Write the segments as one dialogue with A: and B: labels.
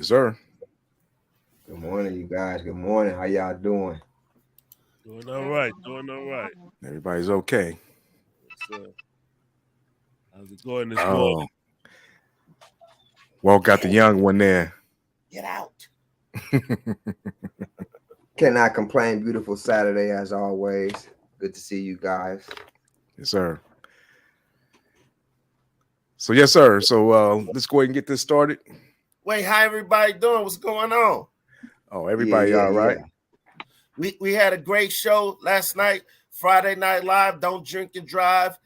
A: sir.
B: Good morning, you guys. Good morning. How y'all doing?
C: Doing all right. Doing all right.
A: Everybody's okay.
C: So, how's it going this
A: Oh,
C: morning?
A: well, got the young one there.
B: Get out. Cannot complain. Beautiful Saturday as always. Good to see you guys.
A: Yes, sir. So, yes, sir. So, let's go ahead and get this started.
D: Wait, how everybody doing? What's going on?
A: Oh,
B: Yeah,
A: everybody
B: yeah,
A: all right?
B: yeah.
D: We had a great show last night. Friday Night Live. Don't drink and drive.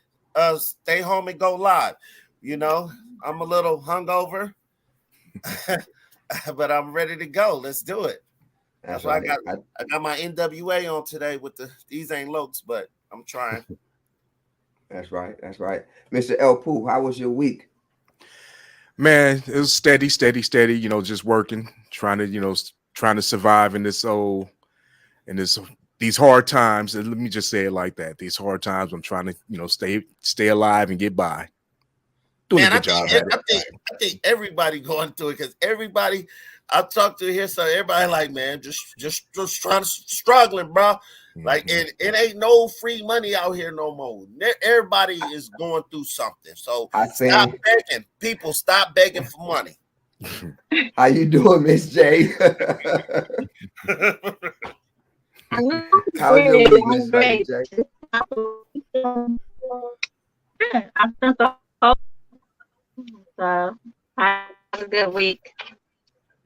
D: Stay home and go live. You know, I'm a little hungover, but I'm ready to go. Let's do it. That's
B: That's
D: why
B: right.
D: I got my NWA on today with these ain't lokes, but I'm trying.
B: That's right. That's right. Mr. El Pooh, how was your week?
A: Man, it was steady, steady, steady. Just working, trying to, trying to survive in these hard times. And let me just say it like that. These hard times, I'm trying to, stay alive and get by. Doing a
D: Man,
A: good job at it.
D: I think everybody going through it because everybody I talk to here, so everybody like, man, just trying to struggling, bro. Like it ain't no free money out here no more. Everybody is going through something. So
B: I
D: stop
B: seen.
D: begging. People stop begging for money.
B: How you doing, Miss J? How's your week,
E: I'm
B: Miss Lady
E: great.
B: J?
E: I spent the whole so I had a good week.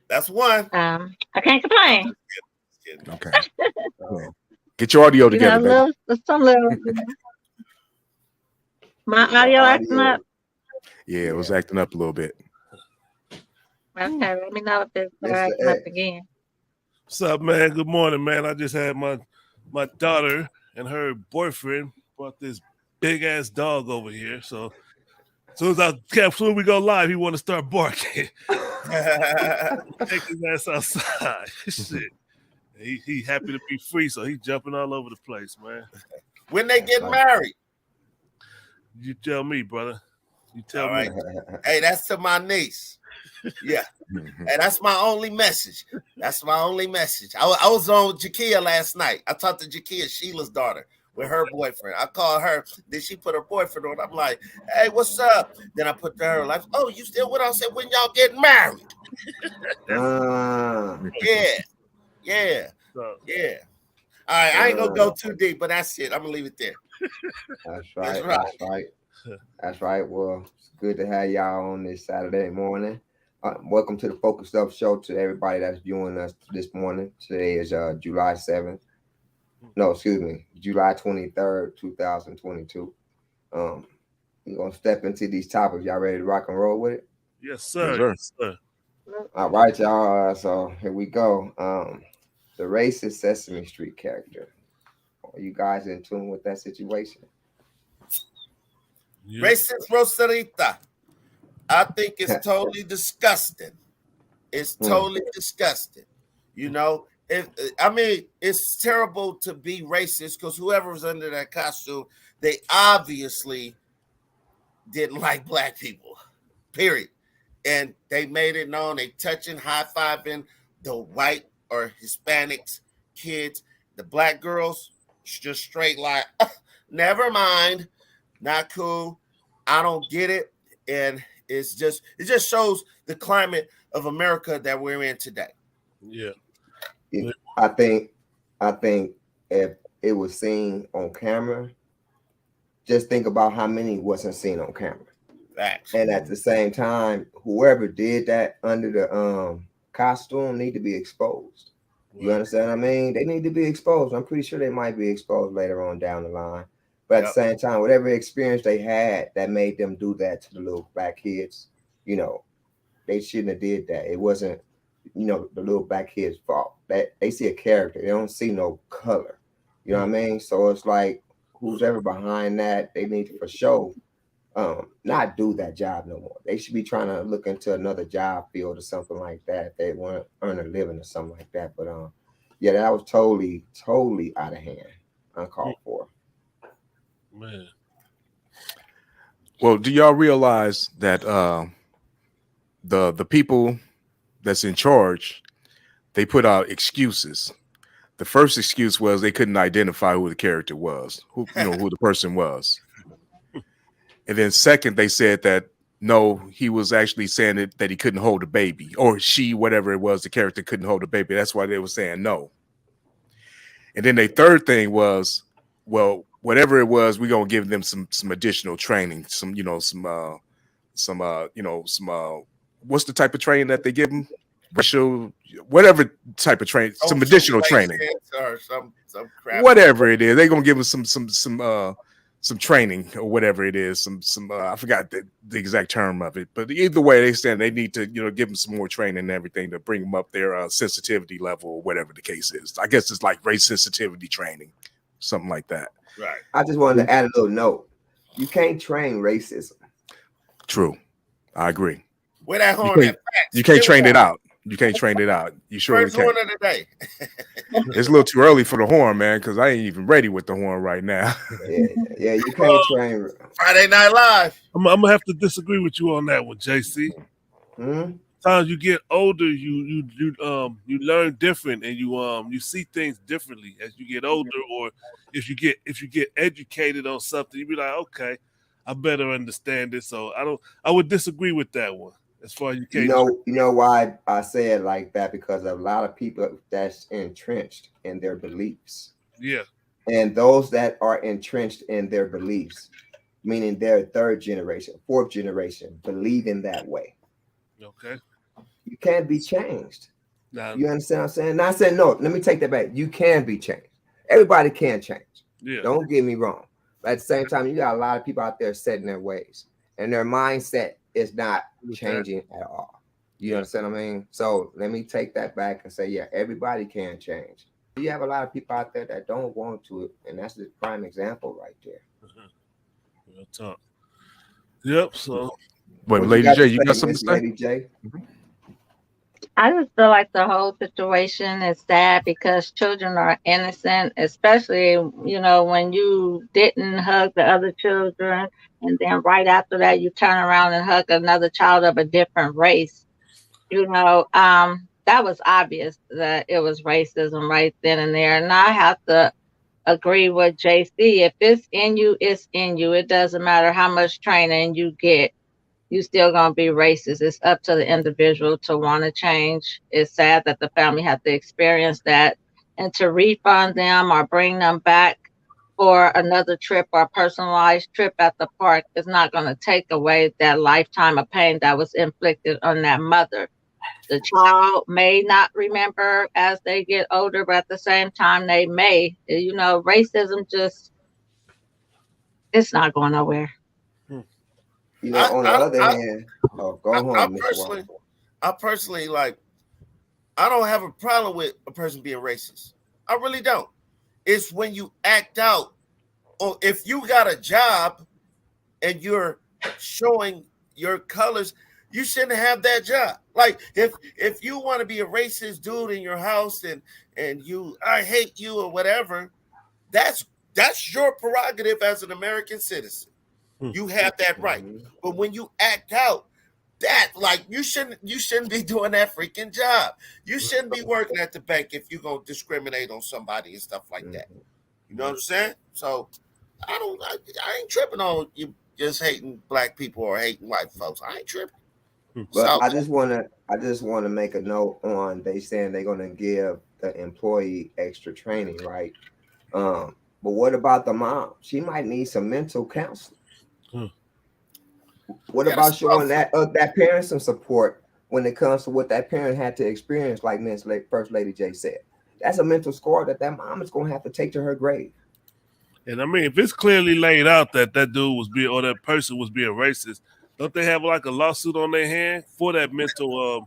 D: That's one.
E: I can't complain.
D: Just kidding.
A: Okay. Yeah. Get your audio together, baby.
E: Some little my
B: Your
E: audio acting
B: audio.
E: up.
A: Yeah, it was
B: Yeah.
A: acting up a little bit.
E: Okay, let me know if it's
B: Mr.
E: acting up
B: X.
E: again.
C: What's up, man? Good morning, man. I just had my daughter and her boyfriend brought this big ass dog over here. So as soon as we go live, he want to start barking. Take his ass outside. Shit. He happy to be free, so he jumping all over the place, man.
D: When they
B: That's
D: get
B: right.
D: married.
C: You tell me, brother. You tell
D: All
C: me.
D: right. Hey, that's to my niece. Yeah. And that's my only message. That's my only message. I was on Jakia last night. I talked to Jakia, Sheila's daughter, with her boyfriend. I called her. Then she put her boyfriend on. I'm like, hey, what's up? Then I put to her like, oh, you still with us? I said, when y'all get married?
B: Ah,
D: Yeah. Yeah.
C: So,
D: Yeah. All right. I ain't going to go too deep, but that's it. I'm going to leave it there.
B: that's
D: That's
B: right.
D: right.
B: That's right. That's right. Well, it's good to have y'all on this Saturday morning. Welcome to the Focus Up Show to everybody that's viewing us this morning. Today is July 7th. No, excuse me, July 23rd, 2022. We're going to step into these topics. Y'all ready to rock and roll with it?
C: yes,
A: Yes,
C: sir.
A: sir.
C: Yes, sir.
B: All right, y'all. So here we go. The racist Sesame Street character. Are you guys in tune with that situation?
C: Yeah.
D: Racist Rosarita. I think it's totally disgusting. It's totally disgusting. You know, I mean, it's terrible to be racist because whoever's under that costume, they obviously didn't like black people, period. And they made it known. They touching, high fiving the white or Hispanics kids, the black girls, just straight like, never mind, not cool. I don't get it, and it just shows the climate of America that we're in today.
C: Yeah.
B: I think, I think if it was seen on camera, just think about how many wasn't seen on camera.
D: Facts.
B: And at the same time, whoever did that under the costume need to be exposed. You understand what I mean? They need to be exposed. I'm pretty sure they might be exposed later on down the line. But at the same time, whatever experience they had that made them do that to the little black kids, they shouldn't have did that. It wasn't, the little black kids' fault. That they see a character, they don't see no color. You know what I mean? So it's like who's ever behind that, they need to for sure not do that job no more. They should be trying to look into another job field or something like that if they want to earn a living or something like that. But yeah, that was totally out of hand, uncalled for.
C: Man.
A: Well, do y'all realize that the people that's in charge, they put out excuses. The first excuse was they couldn't identify who the character was, who the person was. And then second, they said that no, he was actually saying that he couldn't hold a baby, or she, whatever it was, the character couldn't hold a baby. That's why they were saying no. And then the third thing was, well, whatever it was, we're gonna give them some additional training, what's the type of training that they give them? Racial, whatever type of training, some additional training,
D: or some crap.
A: whatever it is, they're gonna give them some training or whatever it is. Some I forgot the exact term of it, but either way, they said they need to give them some more training and everything to bring them up their sensitivity level or whatever the case is. I guess it's like race sensitivity training, something like that.
D: Right.
B: I just wanted to add a little note. You can't train racism.
A: True, I agree.
D: Where that horn at?
A: You can't train it out. You can't train it out. You surely
D: First
A: can't.
D: horn of the day.
A: It's a little too early for the horn, man, because I ain't even ready with the horn right now.
B: Yeah, you can't train.
D: Friday Night Live.
C: I'm gonna have to disagree with you on that one, JC. Sometimes you get older, you learn different, and you see things differently as you get older. Or if you get educated on something, you be like, okay, I better understand it. So I would disagree with that one. As far as
B: you know why I say it like that, because of a lot of people that's entrenched in their beliefs.
C: Yeah.
B: And those that are entrenched in their beliefs, meaning they're third generation, fourth generation, believe in that way.
C: Okay.
B: You can't be changed.
C: Nah.
B: You understand what I'm saying? Now I said no, let me take that back. You can be changed. Everybody can change.
C: Yeah.
B: Don't get me wrong. But at the same time, you got a lot of people out there set in their ways, and their mindset is not changing at all. You understand what I mean? So let me take that back and say, yeah, everybody can change. You have a lot of people out there that don't want to, and that's the prime example right there.
C: Real talk. Yep. So,
A: but Lady J, you got something to say?
B: Lady J?
E: I just feel like the whole situation is sad because children are innocent, especially, when you didn't hug the other children, and then right after that, you turn around and hug another child of a different race. That was obvious that it was racism right then and there. And I have to agree with JC. If it's in you, it's in you. It doesn't matter how much training you get. You still gonna be racist. It's up to the individual to want to change. It's sad that the family had to experience that, and to refund them or bring them back for another trip or a personalized trip at the park is not going to take away that lifetime of pain that was inflicted on that mother. The child may not remember as they get older, but at the same time, they may. Racism it's not going nowhere.
B: On the other hand, go home,
D: I personally I don't have a problem with a person being racist. I really don't. It's when you act out, or if you got a job and you're showing your colors, you shouldn't have that job. Like if you want to be a racist dude in your house and I hate you or whatever, that's your prerogative as an American citizen. You have that right. But when you act out, that you shouldn't be doing that freaking job. You shouldn't be working at the bank if you're gonna discriminate on somebody and stuff like that. You know what I'm saying? So I ain't tripping on you just hating black people or hating white folks. I ain't tripping.
B: But I just wanna make a note on they saying they're gonna give the employee extra training, right? But what about the mom? She might need some mental counseling. What about showing that parent some support when it comes to what that parent had to experience, like First Lady J said? That's a mental score that mom is going to have to take to her grave.
C: And I mean, if it's clearly laid out that dude was being, or that person was being racist, don't they have like a lawsuit on their hand for that mental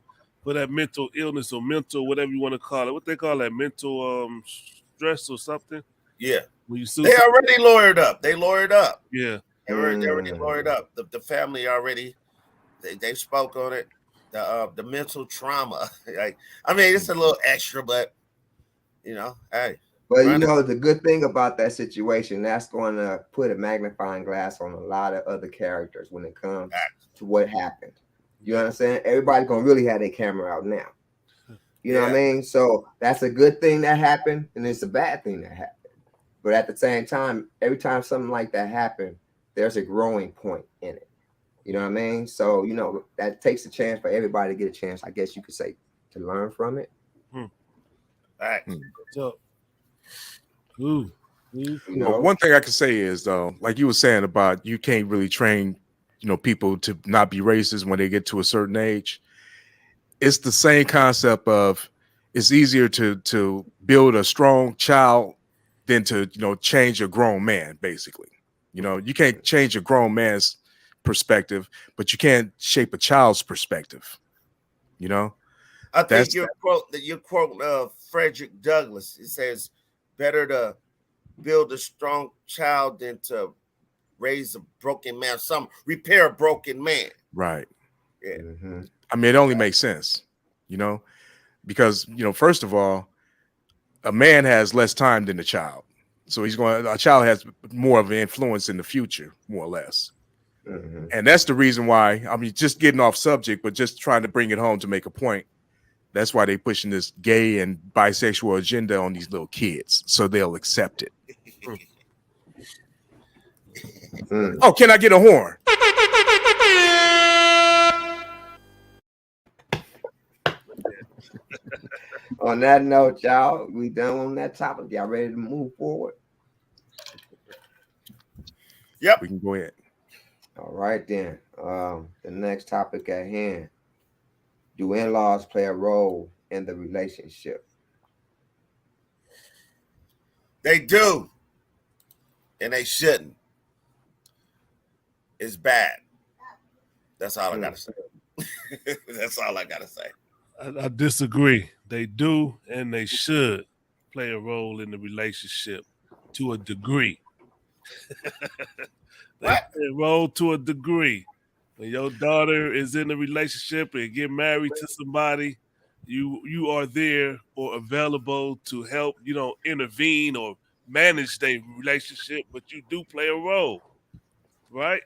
C: illness or mental whatever you want to call it? What they call that, mental stress or something?
D: Yeah.
C: When you sue
D: they already lawyered up. They lawyered up.
C: Yeah.
D: They already lawyered up. The family already they spoke on it. The mental trauma. It's a little extra, but hey.
B: But the good thing about that situation, that's going to put a magnifying glass on a lot of other characters when it comes to what happened. You understand? Everybody's gonna really have their camera out now. You know what I
D: Yeah.
B: mean? So that's a good thing that happened, and it's a bad thing that happened. But at the same time, every time something like that happened, there's a growing point in it. You know what I mean? So, that takes a chance for everybody to get a chance, I guess you could say, to learn from it.
D: Facts.
C: So, ooh.
B: You
A: Well,
B: know?
A: one thing I can say is though, like you were saying about you can't really train, people to not be racist when they get to a certain age. It's the same concept of it's easier to build a strong child than to change a grown man. Basically, you can't change a grown man's perspective, but you can't shape a child's perspective.
D: I
A: That's
D: think your quote Frederick Douglass. It says, "Better to build a strong child than to raise a broken man. Repair a broken man."
A: right.
D: Yeah.
B: Mm-hmm.
A: I mean, it only makes sense, because first of all, a man has less time than a child, so a child has more of an influence in the future, more or less.
B: Mm-hmm.
A: And that's the reason why, I mean, just getting off subject, but just trying to bring it home to make a point. That's why they pushing this gay and bisexual agenda on these little kids, so they'll accept it.
B: Mm.
A: Oh, can I get a horn?
B: On that note, y'all, we done on that topic. Y'all ready to move forward?
D: Yep.
A: We can go ahead.
B: All right, then. The next topic at hand. Do in-laws play a role in the relationship?
D: They do, and they shouldn't. It's bad. That's all I gotta say. That's all I gotta say.
C: I disagree. They do and they should play a role in the relationship to a degree. They
D: What?
C: play a role to a degree. When your daughter is in a relationship and get married to somebody, you are there or available to help, intervene or manage their relationship, but you do play a role, right?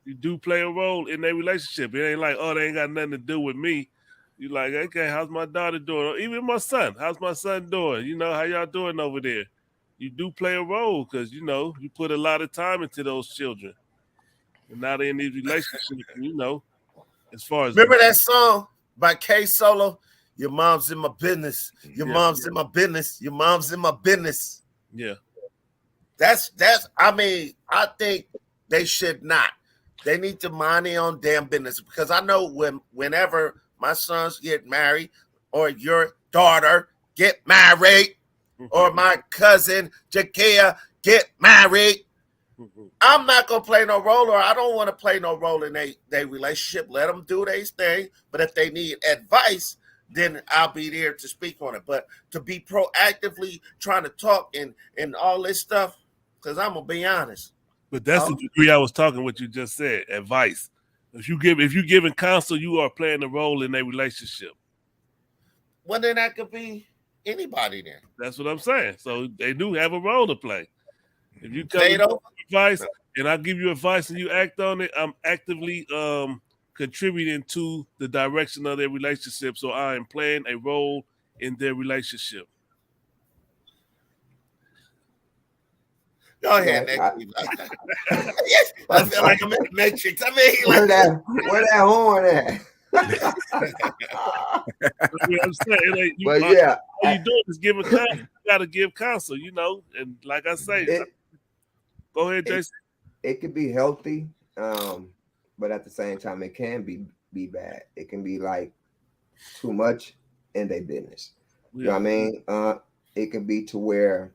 C: You do play a role in their relationship. It ain't like, oh, they ain't got nothing to do with me. You like, okay, how's my daughter doing? Or even my son, how's my son doing? How y'all doing over there? You do play a role because you put a lot of time into those children, and now they're in these relationships. As far as
D: Remember that song by K Solo? Your mom's in my business. Your
C: Yeah.
D: mom's in my business. Your mom's in my business.
C: yeah,
D: That's. I mean, I think they should not. They need to mind their own damn business because I know whenever my sons get married or your daughter get married or my cousin Jakia get married, I'm not gonna play no role, or I don't want to play no role in their relationship. Let them do their thing. But if they need advice, then I'll be there to speak on it. But to be proactively trying to talk and all this stuff, because I'm gonna be honest.
C: but that's the degree I was talking. What you just said, advice. If you giving counsel, you are playing a role in a relationship.
D: Well, then that could be anybody then.
C: That's what I'm saying. So they do have a role to play. If you come
D: They
C: with
D: don't.
C: advice and I give you advice and you act on it, I'm actively contributing to the direction of their relationship. So I am playing a role in their relationship.
D: Go ahead,
B: Right.
D: Nick. I feel like I'm in the Matrix. I mean,
B: Where
D: like,
B: that horn at?
C: That's what I'm saying.
B: But yeah,
C: all you doing is giving counsel. You got to give counsel, and like I say, go ahead, Jason.
B: it could be healthy, but at the same time, it can be bad. It can be like too much in their business. You know what I mean? It can be to where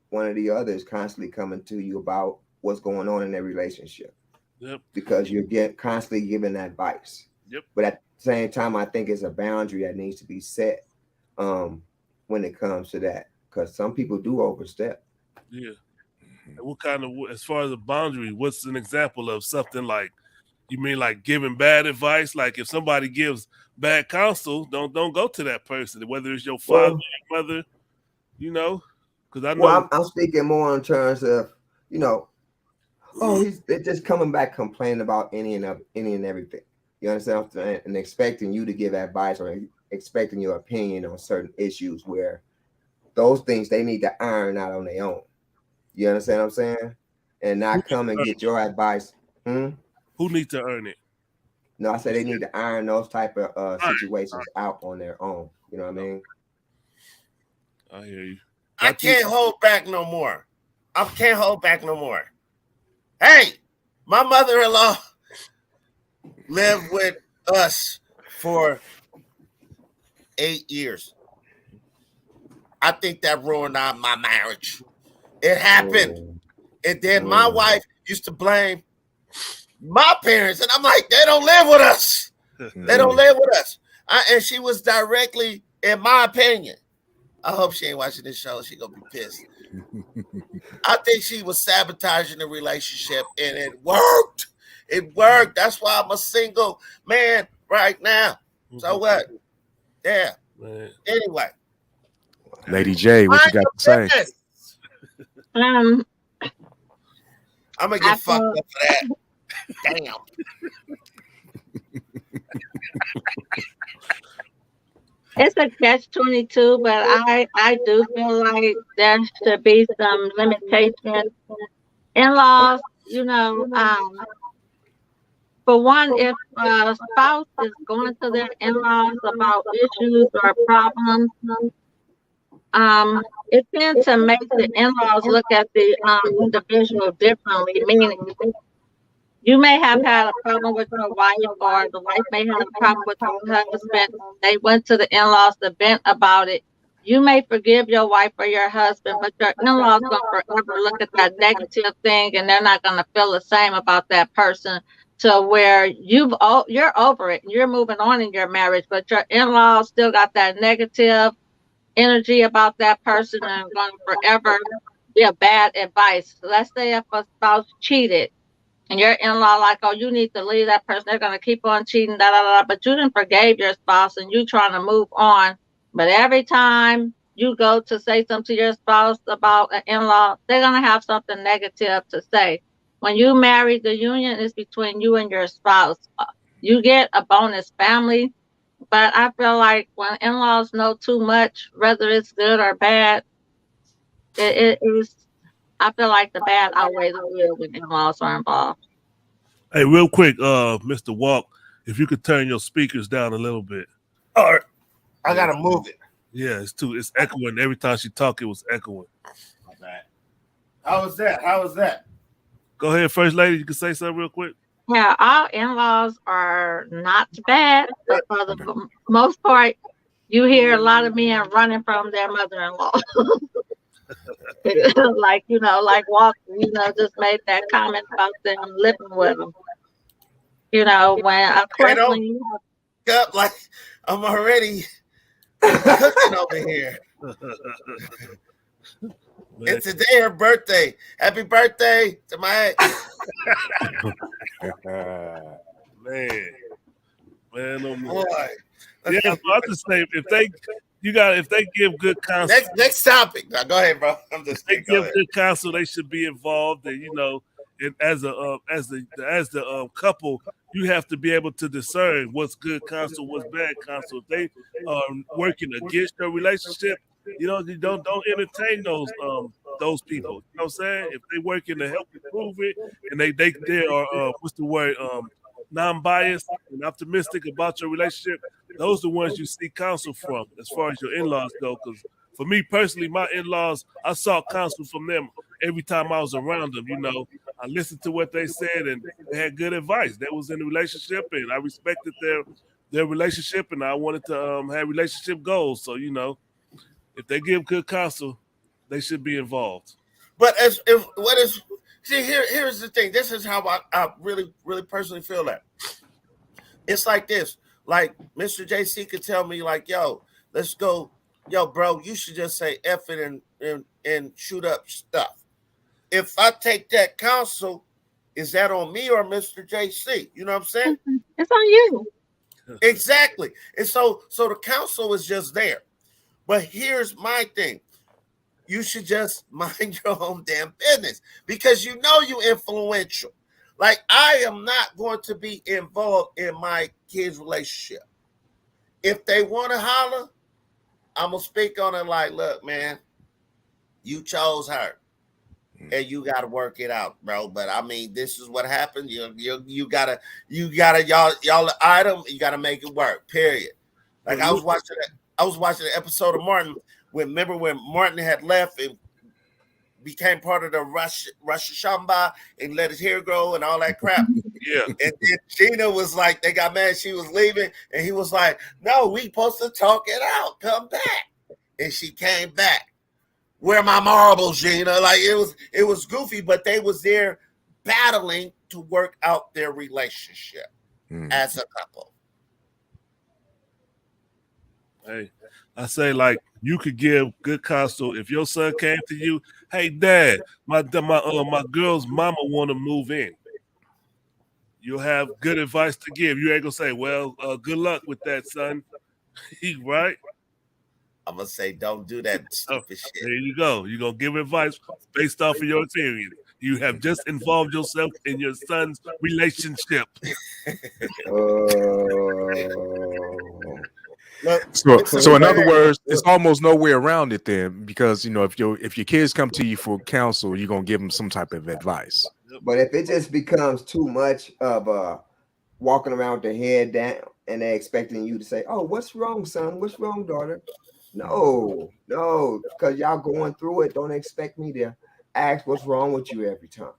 B: one of the others constantly coming to you about what's going on in their relationship.
C: Yep.
B: Because you're constantly giving advice.
C: Yep.
B: But at the same time, I think it's a boundary that needs to be set when it comes to that. Because some people do overstep.
C: Yeah. And what kind of, as far as a boundary, what's an example of something like, you mean like giving bad advice? Like if somebody gives bad counsel, don't go to that person, whether it's your father, your mother, because I know.
B: Well, I'm speaking more in terms of, they're just coming back complaining about any and everything. You understand what I'm saying? And expecting you to give advice or expecting your opinion on certain issues where those things they need to iron out on their own. You understand what I'm saying? And
C: Who
B: not come and get your advice.
C: who need to earn it?
B: No, I said they need to iron those type of
C: All
B: situations out on their own. You know what I mean?
C: I hear you.
D: I can't hold back no more. I can't hold back no more. Hey, my mother-in-law lived with us for 8 years. I think that ruined my marriage. It happened. And then my wife used to blame my parents. And I'm like, they don't live with us. They don't live with us. And she was directly, in my opinion, I hope she ain't watching this show. She gonna be pissed. I think she was sabotaging the relationship, and it worked. It worked. That's why I'm a single man right now. So what? Yeah.
C: Man.
D: Anyway,
A: Lady J, what you got to say?
E: Um,
D: I'm gonna get
E: I
D: fucked
E: feel-
D: up for that. Damn.
E: it's a catch-22, but I do feel like there should be some limitations. In-laws, for one, if a spouse is going to their in-laws about issues or problems, it tends to make the in-laws look at the individual differently. Meaning, you may have had a problem with your wife, or the wife may have a problem with her husband. They went to the in-laws to vent about it. You may forgive your wife or your husband, but your in-laws gonna forever look at that negative thing, and they're not gonna feel the same about that person. To where you're over it, and you're moving on in your marriage, but your in-laws still got that negative energy about that person and going to forever be a bad advice. Let's say if a spouse cheated and your in-law like, oh, you need to leave that person. They're going to keep on cheating, da da da. But you didn't forgave your spouse and you trying to move on. But every time you go to say something to your spouse about an in-law, they're going to have something negative to say. When you marry, the union is between you and your spouse. You get a bonus family, but I feel like when in-laws know too much, whether it's good or bad, it is. I feel like the bad outweighs the good when in-laws are involved.
C: Hey, real quick, Mr. Walk, if you could turn your speakers down a little bit.
D: All right. I gotta move it.
C: Yeah, it's echoing. Every time she talked, it was echoing.
D: My bad. How was that? How was that?
C: Go ahead, First Lady. You can say something real quick.
E: Yeah, all in-laws are not bad, but for the most part, you hear a lot of men running from their mother-in-law. Like, like Walk, just made that comment about them living with them. When of course when you
D: Up like I'm already cooking over here. It's today her birthday. Happy birthday to my ex.
C: Man, oh man.
D: Boy.
C: Yeah, so I just say if they give good counsel,
D: Next topic. Now, go ahead, bro. I'm just
C: they give good counsel, they should be involved. And and as the couple, you have to be able to discern what's good counsel, what's bad counsel. If they are working against your relationship, you don't entertain those people. You know what I'm saying? If they working to help improve it, and they are what's the word, non-biased and optimistic about your relationship, those are the ones you seek counsel from as far as your in-laws go. Because for me personally, my in-laws, I sought counsel from them every time I was around them. I listened to what they said and they had good advice. They was in a relationship and I respected their relationship, and I wanted to have relationship goals. So, if they give good counsel, they should be involved.
D: But here's the thing. This is how I really, really personally feel that. It's like this. Like Mr. JC could tell me, like, yo, let's go. Yo, bro, you should just say F it and shoot up stuff. If I take that counsel, is that on me or Mr. JC? You know what I'm saying?
E: it's on you.
D: Exactly. And so the counsel is just there. But here's my thing. You should just mind your own damn business because you influential. Like, I am not going to be involved in my kids' relationship. If they want to holler, I'm gonna speak on it like, look, man, you chose her. And you gotta work it out, bro. But I mean, this is what happened. You gotta y'all the item. You gotta make it work. Period. Like I was watching an episode of Martin when Martin had left and became part of the Russia Shamba and let his hair grow and all that crap.
C: Yeah.
D: And then Gina was like, they got mad she was leaving, and he was like, no, we supposed to talk it out. Come back. And she came back. Where my marbles, Gina? Like it was goofy, but they was there battling to work out their relationship as a couple.
C: Hey, I say, like, you could give good counsel if your son came to you. Hey, Dad, my girl's mama want to move in. You'll have good advice to give. You ain't gonna say, well, good luck with that, son. Right?
D: I'm gonna say, don't do that stupid shit.
C: There you go. You're gonna give advice based off of your experience. You have just involved yourself in your son's relationship.
A: So in other words, it's almost no way around it then, because if your kids come to you for counsel, you're gonna give them some type of advice.
B: But if it just becomes too much of walking around with the head down and they're expecting you to say, "Oh, what's wrong, son? What's wrong, daughter?" No, because y'all going through it. Don't expect me to ask what's wrong with you every time.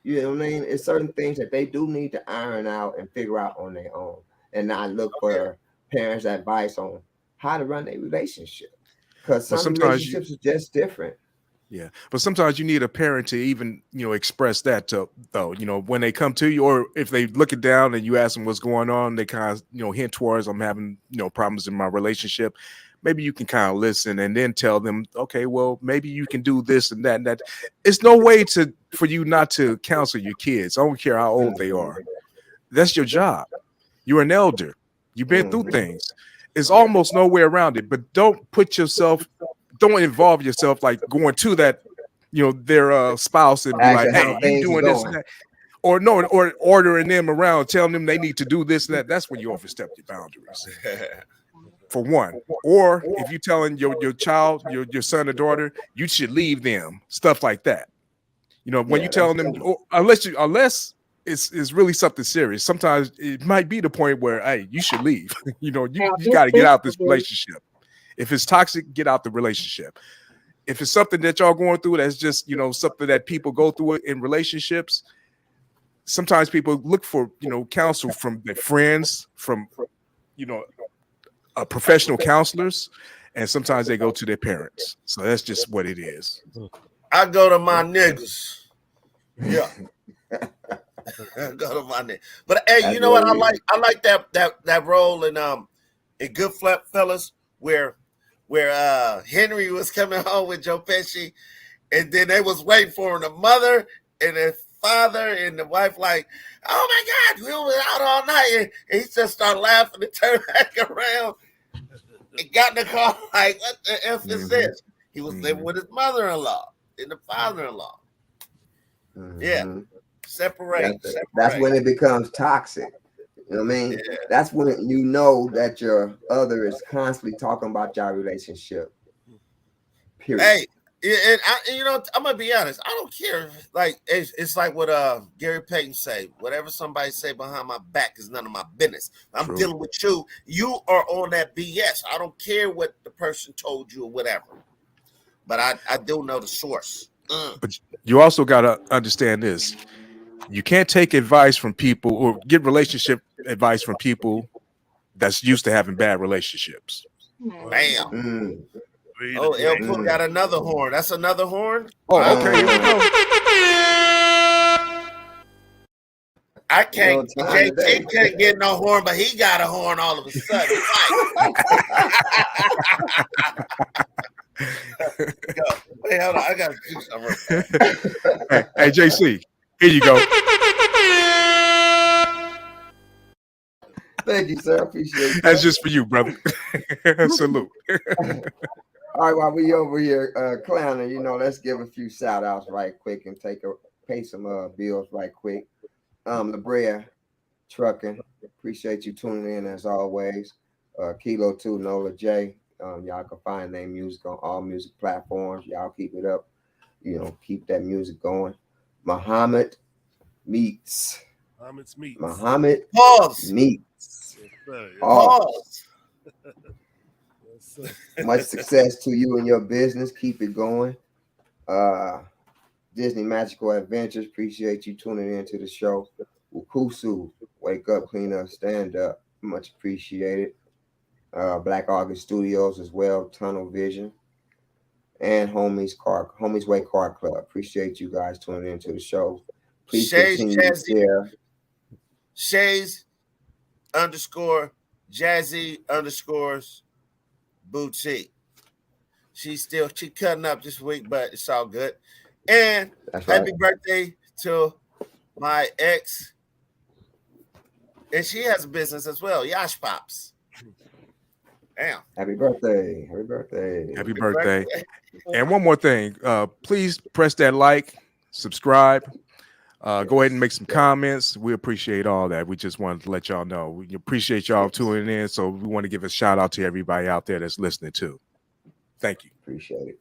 B: You know what I mean? It's certain things that they do need to iron out and figure out on their own, and not look for parents' advice on how to run a relationship. Because some relationships are just different.
A: Yeah, but sometimes you need a parent to even express that though. When they come to you, or if they look it down and you ask them what's going on, they kind of hint towards, I'm having problems in my relationship. Maybe you can kind of listen and then tell them, okay, well, maybe you can do this and that and that. It's no way for you not to counsel your kids. I don't care how old they are. That's your job. You're an elder. You've been through things. It's almost no way around it. But don't involve yourself like going to that, their spouse and be like, hey, you doing this and that. Or ordering them around, telling them they need to do this and that. That's when you overstep your boundaries. For one. Or if you're telling your child, your son or daughter, you should leave them, stuff like that. When you're telling them, unless it's really something serious, sometimes it might be the point where, hey, you should leave. you got to get out this relationship. If it's toxic, get out the relationship. If it's something that y'all going through, that's just something that people go through in relationships. Sometimes people look for counsel from their friends, from professional counselors, and sometimes they go to their parents. So that's just what it is.
D: I go to my niggas. Yeah. Go to my niggas. But hey, that's, you know what? I like that role in Goodfellas where Henry was coming home with Joe Pesci, and then they was waiting for him, the mother and the father and the wife, like, oh my God, we were out all night, and he just started laughing and turned back around and got in the car like, what the F is this? He was living with his mother-in-law and the father-in-law. Yeah. Separate.
B: That's when it becomes toxic. You know what I mean? Yeah. That's when you know that your other is constantly talking about your relationship. Period.
D: Hey, and I'm gonna be honest. I don't care. Like it's like what Gary Payton say. Whatever somebody say behind my back is none of my business. I'm dealing with you. You are on that BS. I don't care what the person told you or whatever. But I do know the source.
A: But you also gotta understand this. You can't take advice from people or get relationship advice from people that's used to having bad relationships.
D: Bam. Oh, El Pooh got another horn. That's another horn?
A: Oh, okay. Here we go.
D: I can't. JT can't get no horn, but he got a horn all of a sudden. Wait, hold on. I got to do something.
A: Hey, JC, here you go.
B: Thank you, sir. I appreciate it.
A: That's just for you, brother. Salute.
B: All right, while we over here clowning, let's give a few shout outs right quick and pay some bills right quick. La Brea Trucking. Appreciate you tuning in as always. Kilo 2, Nola J. Y'all can find their music on all music platforms. Y'all keep it up. Keep that music going. Muhammad Meets.
C: It's meats.
B: Muhammad
D: Pause.
B: Meets.
C: Yes, sir. Yes,
D: Pause.
C: yes, sir.
B: Much success to you and your business. Keep it going. Disney Magical Adventures. Appreciate you tuning in to the show. Ukusu, wake up, clean up, stand up. Much appreciated. Black August Studios as well. Tunnel Vision. And Homies Way Car Club. Appreciate you guys tuning into the show. Please
D: Shays
B: continue to
D: Jazzy.
B: share.
D: Shays _ Jazzy _ boutique. She cutting up this week, but it's all good. And
B: That's
D: happy
B: right.
D: birthday to my ex. And she has a business as well, Yash Pops. Damn.
B: Happy birthday. Happy birthday.
A: Happy birthday. And one more thing, please press that like, subscribe, go ahead and make some comments. We appreciate all that. We just wanted to let y'all know. We appreciate y'all tuning in. So we want to give a shout out to everybody out there that's listening too. Thank you.
B: Appreciate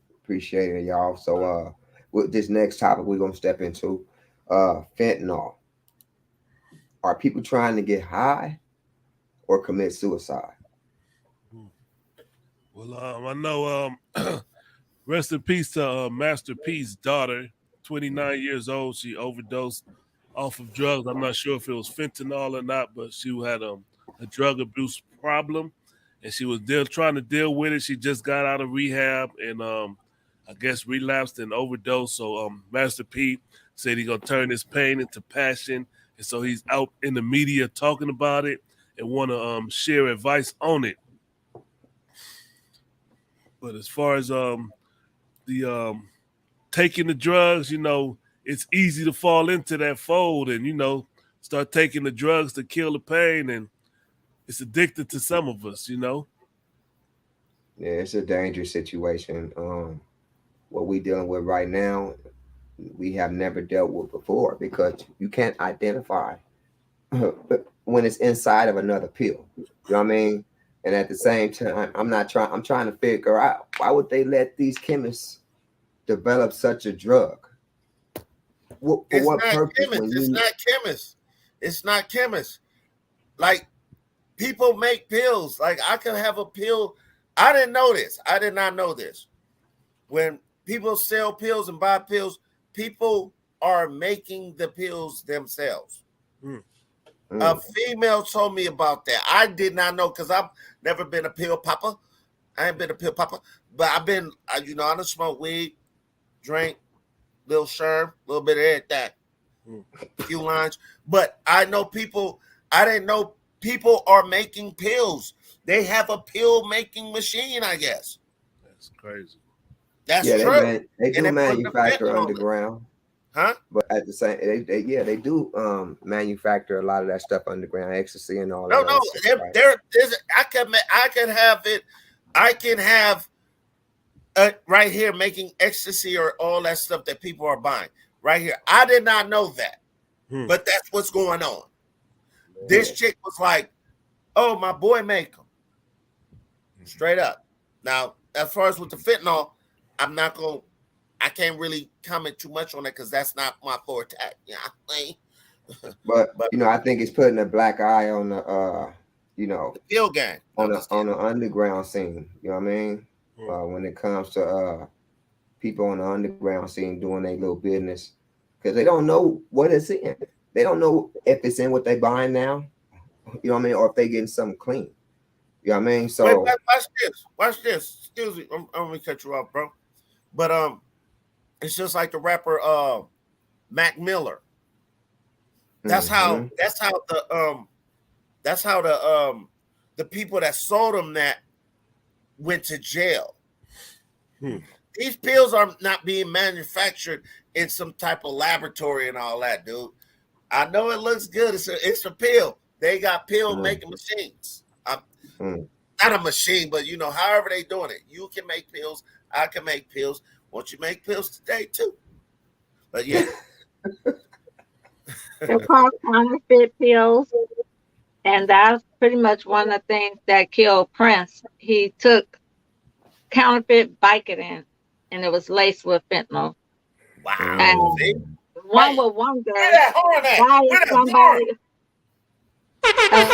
B: it, y'all. So with this next topic we're gonna step into, fentanyl. Are people trying to get high or commit suicide?
C: Well, I know. Rest in peace to Master P's daughter, 29 years old. She overdosed off of drugs. I'm not sure if it was fentanyl or not, but she had a drug abuse problem, and she was trying to deal with it. She just got out of rehab and I guess relapsed and overdosed. So Master P said he's gonna turn his pain into passion, and so he's out in the media talking about it and want to share advice on it. But as far as the taking the drugs, it's easy to fall into that fold and start taking the drugs to kill the pain, and it's addicted to some of us.
B: Yeah, it's a dangerous situation. What we're dealing with right now, we have never dealt with before because you can't identify when it's inside of another pill. You know what I mean? And at the same time, I'm trying to figure out why would they let these chemists develop such a drug? For what purpose?
D: It's not chemists. Like, people make pills. Like, I could have a pill. I didn't know this. I did not know this. When people sell pills and buy pills, people are making the pills themselves. A female told me about that. I did not know because I've never been a pill popper. I ain't been a pill popper, but I've been, I done smoke weed, drink, little sherm, a little bit of everything, few lines. But I didn't know people are making pills. They have a pill making machine, I guess.
C: That's crazy.
D: That's true.
B: They do manufacture underground.
D: Huh?
B: But at the same, they do manufacture a lot of that stuff underground, ecstasy and all
D: No,
B: that.
D: no,
B: stuff, right?
D: I can have it. I can have right here making ecstasy or all that stuff that people are buying right here. I did not know that, but that's what's going on. This chick was like, "Oh, my boy make them." Straight up. Now, as far as with the fentanyl, I can't really comment too much on that because that's not my forte. Yeah,
B: but I think it's putting a black eye on the
D: the pill gang
B: on the underground scene. You know what I mean? When it comes to people on the underground scene doing their little business, because they don't know what it's in. They don't know if it's in what they buying now. You know what I mean? Or if they getting something clean. You know what I mean? So
D: wait, watch this. Excuse me, I'm gonna cut you off, bro. But it's just like the rapper Mac Miller. That's how the people that sold him that went to jail. These pills are not being manufactured in some type of laboratory and all that, dude. I know it looks good. It's a pill. They got pill making machines. Not a machine, but however they doing it. You can make pills. I can make pills. Won't you make pills today too? But yeah.
E: They're called counterfeit pills, and that's pretty much one of the things that killed Prince. He took counterfeit Vicodin, and it was laced with fentanyl.
D: Wow.
E: And
D: See?
B: Mm.
E: one
D: Right.
E: would
D: Where
E: wonder
D: that horn at?
E: why is
D: Where that horn?
E: somebody uh,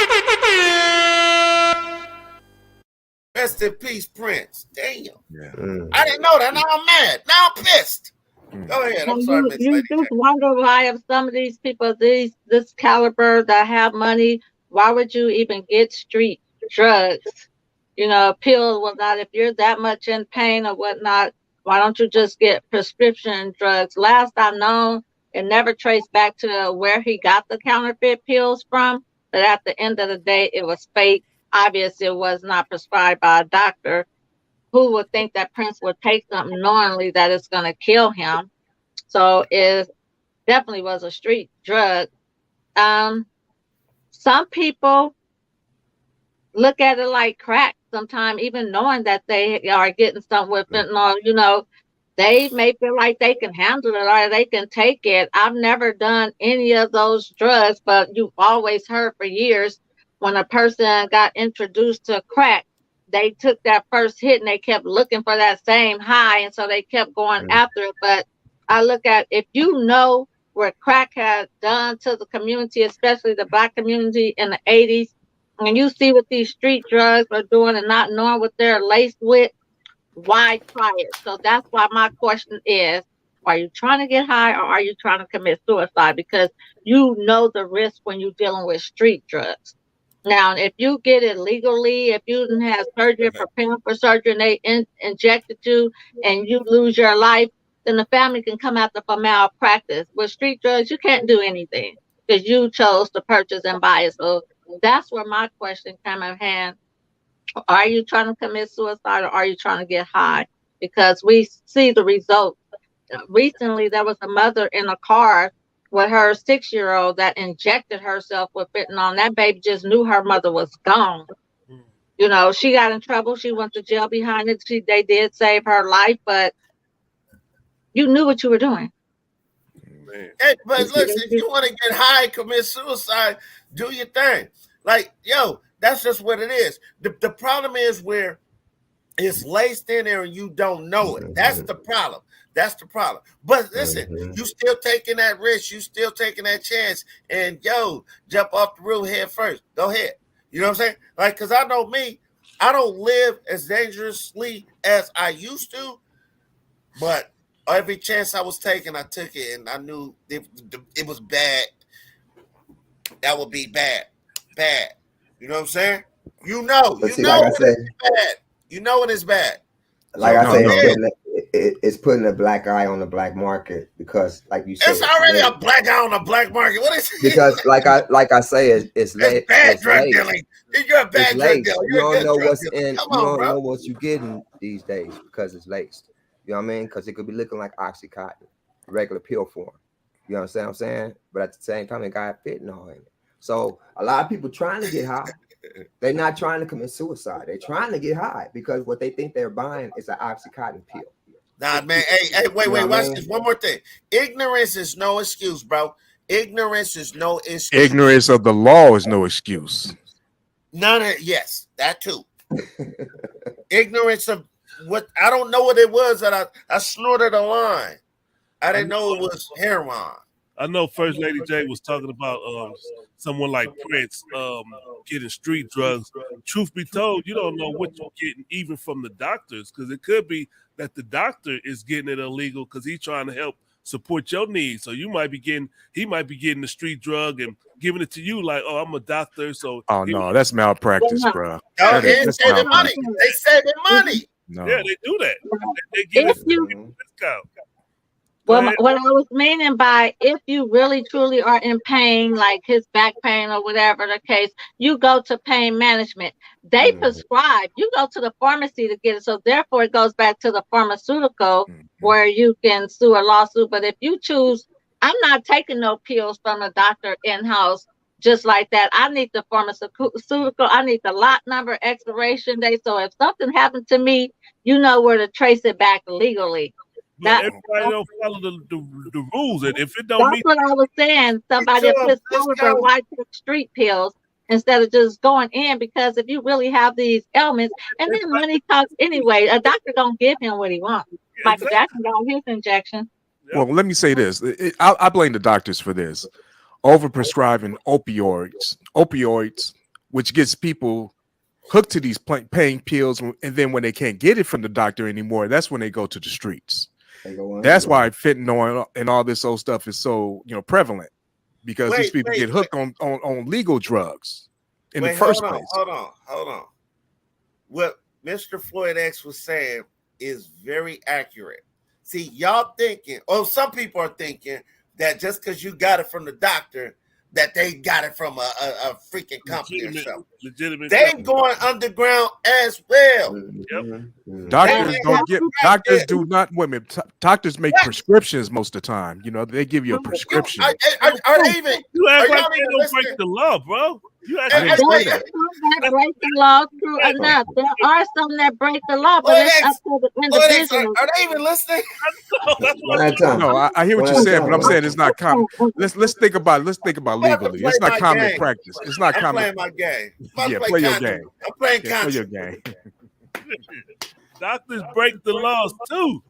D: Rest in peace, Prince. Damn.
A: Yeah.
D: I
B: Mm.
D: didn't know that. Now I'm mad. Now I'm pissed.
A: Mm.
D: Go ahead. I'm
E: and
D: sorry,
E: you
D: Miss
E: you
D: Lady J.
E: just wonder why if some of these people this caliber that have money, why would you even get street drugs? You know, pills, whatnot. If you're that much in pain or whatnot, why don't you just get prescription drugs? Last I know, it never traced back to where he got the counterfeit pills from. But at the end of the day, it was fake. Obviously, it was not prescribed by a doctor. Who would think that Prince would take something knowingly that it's going to kill him? So it definitely was a street drug. Um, some people look at it like crack sometimes, even knowing that they are getting something with fentanyl, they may feel like they can handle it or they can take it. I've never done any of those drugs, but you've always heard for years when a person got introduced to crack, they took that first hit and they kept looking for that same high. And so they kept going
B: Mm.
E: after it. But I look at if you know what crack has done to the community, especially the black community in the 80s, and you see what these street drugs are doing and not knowing what they're laced with, why try it? So that's why my question is, are you trying to get high or are you trying to commit suicide? Because you know the risk when you're dealing with street drugs. Now, if you get it legally, if you didn't have surgery, preparing for surgery, and they injected you and you lose your life, then the family can come after for malpractice. With street drugs, you can't do anything because you chose to purchase and buy it. So that's where my question came in hand. Are you trying to commit suicide or are you trying to get high? Because we see the results. Recently, there was a mother in a car with her 6-year-old that injected herself with fentanyl. And that baby just knew her mother was gone. She got in trouble. She went to jail behind it. They did save her life, but you knew what you were doing.
C: Man.
D: Hey, but
B: It's,
D: listen, if you want to get high and commit suicide, do your thing. Like, yo, that's just what it is. The problem is where it's laced in there and you don't know it. That's the problem. That's the problem. But listen,
B: mhm.
D: you still taking that risk. You still taking that chance. And yo, jump off the roof head first. Go ahead. You know what I'm saying? Like, because I know me, I don't live as dangerously as I used to, but every chance I was taking, I took it, and I knew it was bad. That would be bad, bad. You know what I'm saying?
B: But
D: You
B: see, like
D: know
B: I
D: when
B: said,
D: it's bad. You know when it's bad.
B: like
D: So
B: I
A: No,
D: go
B: say,
A: no,
D: ahead.
B: it's putting a black eye on the black market because, like you said,
D: It's
B: it's
D: already
B: late.
D: a black eye on the black market. What is it?
B: Because, like I say, it's
D: It's
B: late.
D: bad
B: It's
D: drug
B: late.
D: dealing. You're a
B: It's
D: bad drug
B: laced.
D: dealer.
B: You
D: You're a
B: don't
D: good
B: know
D: drug
B: what's
D: dealer.
B: in.
D: Come
B: You
D: on,
B: don't
D: bro.
B: know what you're getting these days because it's laced. You know what I mean? Because it could be looking like oxycontin, regular pill form. You understand what I'm saying? But at the same time, it got fentanyl in it. So a lot of people trying to get high. They're not trying to commit suicide. They're trying to get high because what they think they're buying is an oxycontin pill.
D: Nah, man. Hey, wait,
B: You know
D: wait.
B: what I
D: Watch
B: mean?
D: this. One more thing. Ignorance is no excuse, bro. Ignorance is no excuse.
A: ignorance of the law is no excuse.
D: None of yes, that too. Ignorance of what I don't know what it was that I snorted a line. I
C: I
D: didn't know it
C: know,
D: was heroin.
C: I know First Lady J was talking about someone like Prince getting street drugs. Truth be told, you don't know what you're getting even from the doctors because it could be that the doctor is getting it illegal because he's trying to help support your needs. So he might be getting the street drug and giving it to you like, oh, I'm a doctor, so
A: Oh
C: here
A: no,
C: you
A: that's
C: go.
E: Well,
A: malpractice,
E: no.
A: bro.
D: Oh,
A: That is
D: and
E: If,
A: that's
D: saving money.
A: malpractice.
D: They saving money.
C: Yeah,
A: No.
C: they do that. They give
E: if
C: it
E: you
B: Mhm.
C: a discount. Go
E: Well,
C: ahead.
E: what I was meaning by if you really truly are in pain, like his back pain or whatever the case, you go to pain management. They
B: Mhm.
E: prescribe. You go to the pharmacy to get it. So therefore, it goes back to the pharmaceutical
A: Mhm.
E: where you can sue a lawsuit. But if you choose, I'm not taking no pills from the doctor in house. Just like that, I need the pharmaceutical. I need the lot number, expiration date. So if something happened to me, you know where to trace it back legally. That-
C: everybody don't follow the rules, and if it don't
E: That's
C: meet,
E: what I was saying. Somebody
D: Sure,
E: will
D: let's
E: piss over,
D: go.
E: why take street pills instead of just going in? Because if you really have these ailments, and then money talks anyway, a doctor don't give him what he wants. Michael
C: exactly.
E: Jackson got his injection.
A: Well, let me say this. I blame the doctors for this. Overprescribing opioids, which gets people hooked to these pain pills, and then when they can't get it from the doctor anymore, that's when they go to the streets.
B: They go
A: That's why
B: underground.
A: fentanyl and all this old stuff is so prevalent, because these people get hooked on legal drugs in the first place.
D: Hold on. What Mr. Floyd X was saying is very accurate. See, y'all thinking, some people are thinking that just because you got it from the doctor, that they got it from a freaking company or something.
C: Legitimate.
D: They
C: company.
D: going underground as well.
A: Doctors do not women. Doctors make prescriptions most of the time. They give you a prescription.
D: Are they even?
C: You act
D: Are
C: like
D: y'all
C: they
D: even
C: don't
D: listening?
C: break the law, bro. You act
A: I
C: like
A: didn't say
E: There
A: that.
E: are some that break the law, true enough. There are some that break the law, but
D: Floyd
E: it's
D: X,
E: up to the
D: Floyd X,
E: individual.
D: are they even listening?
C: that's
B: One
C: what
B: at a time.
A: No, I hear what
B: One
A: you're
B: at a
A: saying,
B: time.
A: but I'm saying it's not common. Let's think about
D: I'm about to
A: legally.
D: play
A: It's not
D: my
A: common
D: game.
A: practice. It's not
D: I'm
A: common.
D: playing my game. I'm about
A: Yeah,
D: to
A: play your
D: contra.
A: game.
D: I'm playing
A: Yeah, play your
D: contra.
A: game.
C: doctors break the laws too.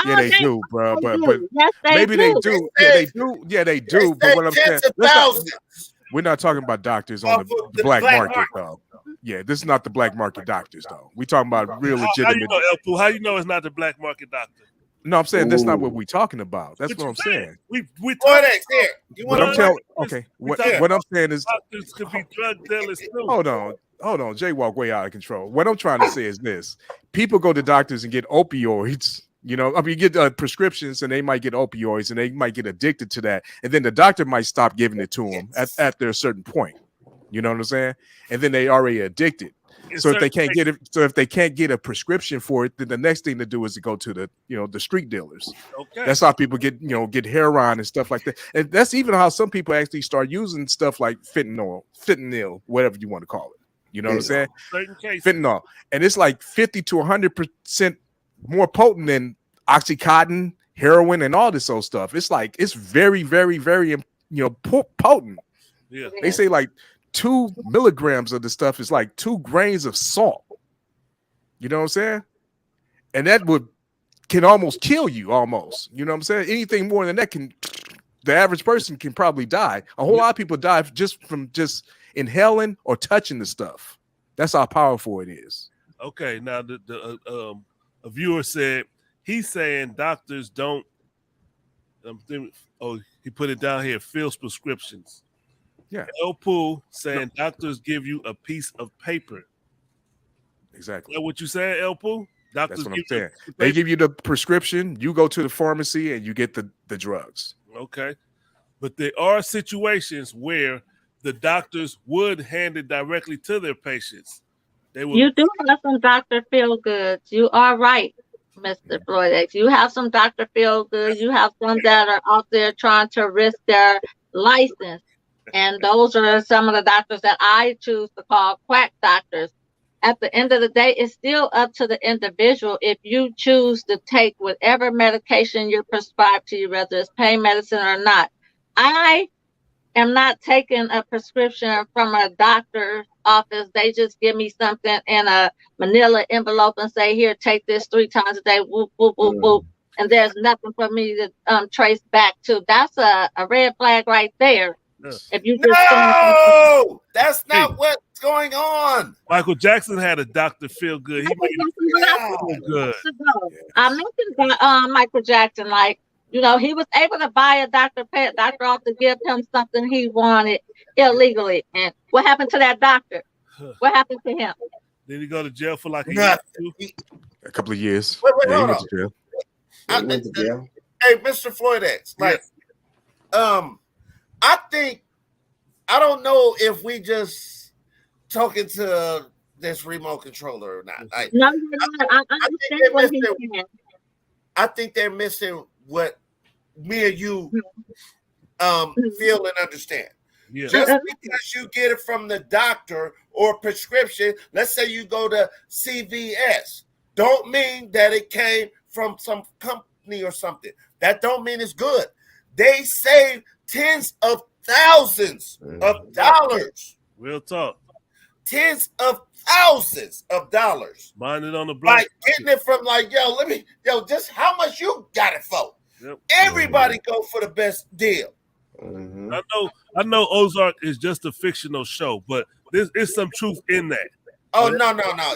A: Yeah,
E: Oh,
A: they do, bro.
E: they
A: But
E: do. Yes, they
A: maybe they
E: do.
A: do.
D: They
A: Yeah, they
D: say-
A: do. Yeah, they
D: They
A: do. But
D: say
A: what I'm saying,
D: tens of
A: let's not.
D: thousands.
A: We're not talking about doctors on
D: Off
A: the
D: of the
A: black
D: black
A: market,
D: market.
A: though. Yeah, this is not the black market doctors, though. We talking about real
C: How you
A: legitimate.
C: know, El Pooh? How you know it's not the black market doctor?
A: No, I'm saying that's not what
B: Ooh.
A: we're talking about. That's
C: What
A: what
C: you
A: I'm saying.
C: We
D: Floyd
C: talk
D: X, here. You
A: But
D: want
A: I'm
D: to
A: telling.
C: we
A: Okay,
C: talking
A: what I'm saying is,
C: doctors could be drug dealers too.
A: hold on. Jaywalk way out of control. What I'm trying to say is this: people go to doctors and get opioids. Get prescriptions, and they might get opioids, and they might get addicted to that, and then the doctor might stop giving it to them after a certain point. You know what I'm saying? And then they already addicted. So if they can't get it, if they can't get a prescription for it, then the next thing to do is to go to the street dealers.
C: Okay.
A: That's how people get heroin and stuff like that. And that's even how some people actually start using stuff like fentanyl, whatever you want to call it. You know what I'm saying?
C: Certain cases.
A: Fentanyl, and it's like 50 to 100% more potent than Oxycontin, heroin, and all this old stuff. It's very, very, very potent.
C: Yeah.
A: They say like 2 milligrams of the stuff is like 2 grains of salt. You know what I'm saying? And that can almost kill you, almost. You know what I'm saying? Anything more than that the average person can probably die. A whole lot of people die just from inhaling or touching the stuff. That's how powerful it is.
C: Okay. Now a viewer said he's saying doctors don't. He put it down here. Fills prescriptions.
A: Yeah.
C: El Pooh saying doctors give you a piece of paper.
A: Exactly.
C: Is that what you saying, El Pooh? Doctors
A: That's what I'm
C: give you
A: saying.
C: the
A: They
C: paper?
A: give you the prescription. You go to the pharmacy and you get the drugs.
C: Okay. But there are situations where the doctors would hand it directly to their patients. They would.
E: You do have some Dr. Feel Goods. You are right, Mr. Floyd X. You have some Dr. Feel Good. You have some that are out there trying to risk their license. And those are some of the doctors that I choose to call quack doctors. At the end of the day, it's still up to the individual if you choose to take whatever medication you're prescribed to you, whether it's pain medicine or not. I am not taking a prescription from a doctor's office. They just give me something in a manila envelope and say, here, take this 3 times a day, whoop, whoop, whoop, whoop. And there's nothing for me to trace back to. That's a red flag right there. If you just
D: No, that's not what's going on.
C: Michael Jackson had a Dr. Feel Good. He made it feel good.
E: I mentioned Michael Jackson, he was able to buy a doctor, pay a doctor off to give him something he wanted illegally. And what happened to that doctor? What happened to him?
C: Did he go to jail for like a year?
A: A couple of years.
D: Wait,
A: Yeah, he
D: hold
A: went
D: on.
A: to jail.
B: They went to jail.
D: Hey, Mr. Floyd X, I don't know if we just talking to this remote controller or not.
E: No, you're not. I understand what he's saying.
D: I think they're missing what me and you feel and understand.
C: Yeah.
D: Just because you get it from the doctor or prescription, let's say you go to CVS, don't mean that it came from some or something. That don't mean it's good. They save tens of thousands of dollars.
C: Real talk.
D: Tens of thousands of dollars.
C: Mind it on the black.
D: Like getting it from like, just how much you got it for?
C: Yep.
D: Everybody go for the best deal.
B: Mm-hmm.
C: I know Ozark is just a fictional show, but there's some truth in that.
D: Oh, no.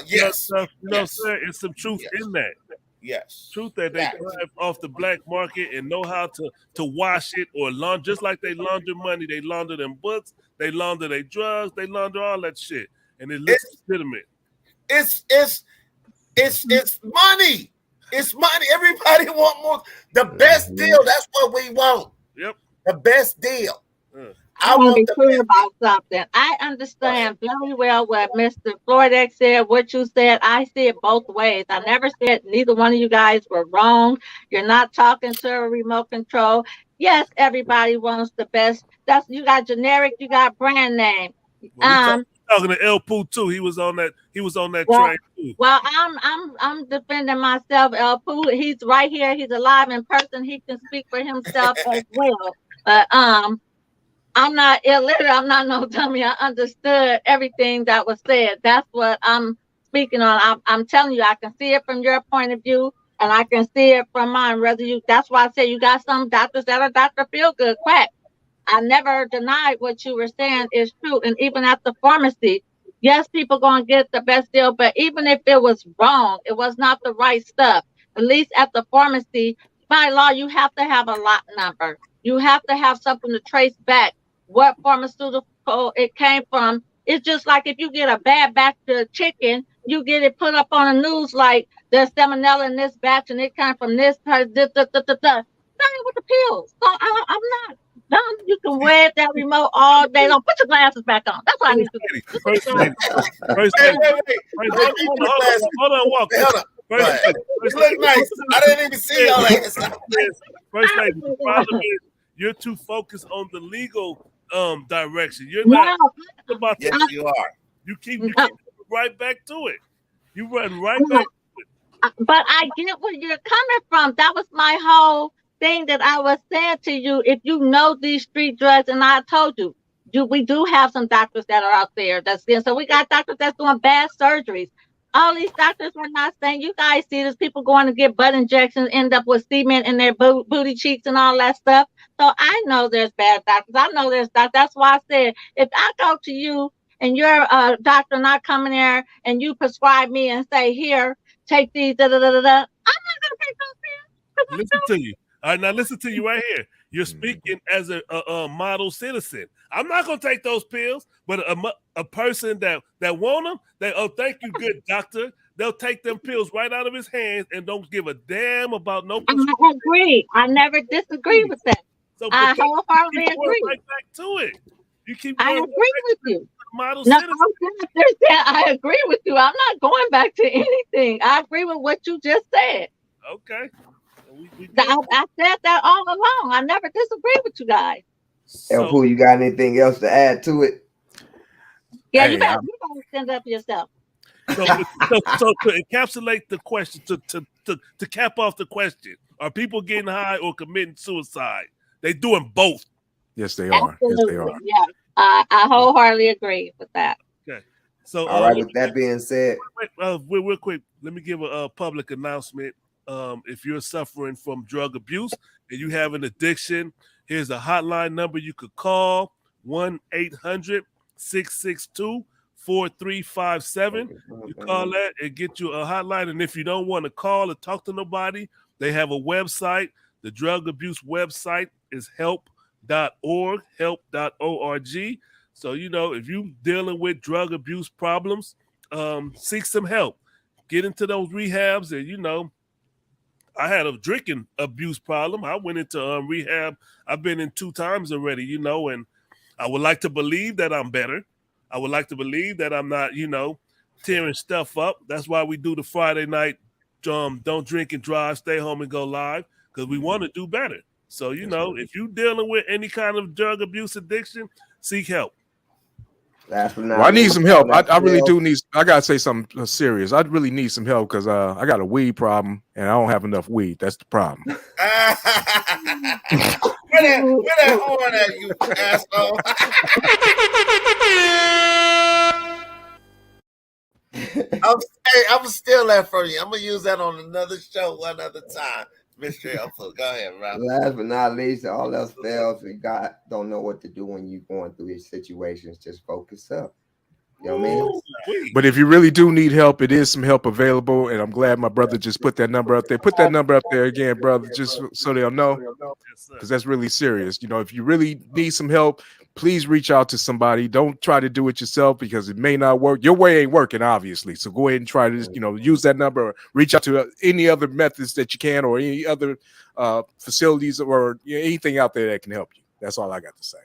D: Yes.
C: You know what I'm saying? It's some truth in that.
D: Yes.
C: Truth that they drive off the black market and know how to wash it or launder, just like they launder money, they launder them books, they launder their drugs, they launder all that shit. And it looks legitimate.
D: It's money. It's money. Everybody want more. The best deal. That's what we want.
C: Yep.
D: The best deal.
E: I want to be clear about something. I understand very well what Mr. Floydek said, what you said. I see it both ways. I never said neither one of you guys were wrong. You're not talking to a remote control. Yes, everybody wants the best. That's you got generic, you got brand name.
C: Well, talking to El Poo too. He was on that train too.
E: Well, I'm defending myself, El Poo. He's right here. He's alive in person. He can speak for himself as well. But I'm not illiterate. I'm not no dummy. I understood everything that was said. That's what I'm speaking on. I'm telling you, I can see it from your point of view, and I can see it from mine. That's why I say you got some doctors that are Dr. Feelgood quack. I never denied what you were saying is true. And even at the pharmacy, yes, people gonna get the best deal, but even if it was wrong, it was not the right stuff. At least at the pharmacy, by law, you have to have a lot number. You have to have something to trace back what pharmaceutical it came from. It's just like if you get a bad batch of chicken, you get it put up on the news like there's salmonella in this batch and it came from this person. Same with the pills. So I'm not dumb. You can wear that remote all day long. Put your glasses back on. That's what I need to do.
C: First lady. Hold on, walk.
D: You look nice. I didn't even see y'all like this.
C: First lady, the problem is you're too focused on the legal direction. You're not about
D: yes, you are.
C: You keep right back to it. You run right back to it.
E: But I get where you're coming from. That was my whole thing that I was saying to you. If you know these street drugs, and I told you, we do have some doctors that are out there so we got doctors that's doing bad surgeries. All these doctors are not saying, you guys see this, people going to get butt injections, end up with cement in their booty cheeks and all that stuff. So I know there's bad doctors. I know there's doctors. That's why I said, if I go to you and you're a doctor not coming there and you prescribe me and say, here, take these, I'm not going to take those pills.
C: Listen to you. All right, now listen to you right here. You're speaking as a model citizen. I'm not going to take those pills, but a person that want them, thank you, good doctor. They'll take them pills right out of his hands and don't give a damn about no.
E: I agree. I never disagree with that.
C: So
E: I wholeheartedly agree.
C: Right back to it. You keep.
E: I agree with you.
C: Model
E: no,
C: citizen.
E: I agree with you. I'm not going back to anything. I agree with what you just said.
C: Okay.
E: I said that all along. I never disagree with you guys.
B: El Poo, you got anything else to add to it?
E: Yeah, you better stand up yourself.
C: So to encapsulate the question, to cap off the question, are people getting high or committing suicide? They doing both.
A: Yes, they are.
E: Absolutely.
A: Yes, they are.
E: Yeah, I wholeheartedly agree with that.
C: Okay. So
B: all right. With that being said,
C: real quick, let me give a public announcement. If you're suffering from drug abuse and you have an addiction, here's a hotline number you could call: 1-800-662-4357. You call that and get you a hotline. And if you don't want to call or talk to nobody, they have a website. The drug abuse website is help.org. So, if you're dealing with drug abuse problems, seek some help. Get into those rehabs. And, I had a drinking abuse problem. I went into rehab. I've been in 2 times already, and I would like to believe that I'm better. I would like to believe that I'm not, tearing stuff up. That's why we do the Friday night, don't drink and drive, stay home and go live, because we want to do better. So, if you're dealing with any kind of drug abuse addiction, seek help.
B: Last but
A: Well, I
B: not
A: need
B: least,
A: some
B: all
A: help. I
B: else
A: really
B: fails.
A: do need. I gotta say something serious. I really need some help because I got a weed problem and I don't have enough weed. That's the problem.
D: Where that horn at, you asshole? I'm steal that from you. I'm gonna use that on another show one other time. Mystery Alpha. Go ahead, Ralph.
B: Last but not least, all else fails. And God don't know what to do when you're going through these situations. Just focus up. You know what I mean?
C: Wait.
A: But if you really do need help, it is some help available, and I'm glad my brother just put that number up there. Put that number up there again, brother, just so they'll know,
C: Yes, sir.
A: because that's really serious. If you really need some help, please reach out to somebody. Don't try to do it yourself because it may not work. Your way ain't working, obviously. So go ahead and try to, use that number or reach out to any other methods that you can or any other facilities or anything out there that can help you. That's all I got to say.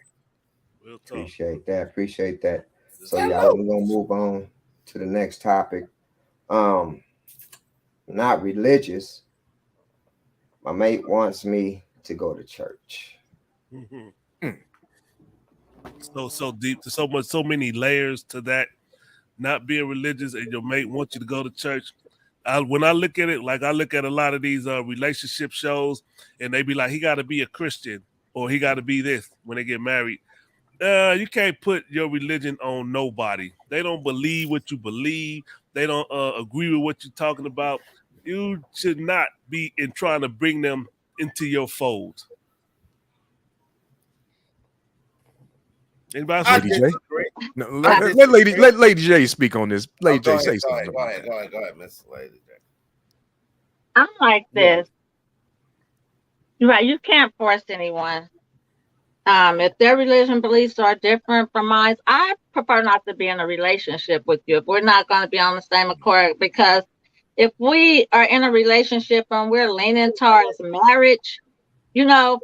C: Real talk.
B: Appreciate that. Appreciate that. So
C: Salute.
B: y'all, we're gonna move on to the next topic. Not religious. My mate wants me to go to church.
C: Mhm.
A: Mm.
C: So deep, so many layers to that. Not being religious and your mate wants you to go to church. When I look at it, like I look at a lot of these relationship shows, and they be like, he got to be a Christian or he got to be this when they get married. You can't put your religion on nobody. They don't believe what you believe. They don't agree with what you're talking about. You should not be in trying to bring them into your fold. Anybody else
D: I
C: want
A: Lady
C: to?
A: J?
D: disagree.
A: No,
D: I disagree.
A: let Lady J speak on this.
D: Oh,
A: Lady J, say something
D: go
A: about
D: ahead,
A: that.
D: go ahead, Miss Lady.
E: I'm like
B: Yeah.
E: this. Right, you can't force anyone. If their religion beliefs are different from mine, I prefer not to be in a relationship with you if we're not going to be on the same accord. Because if we are in a relationship and we're leaning towards marriage,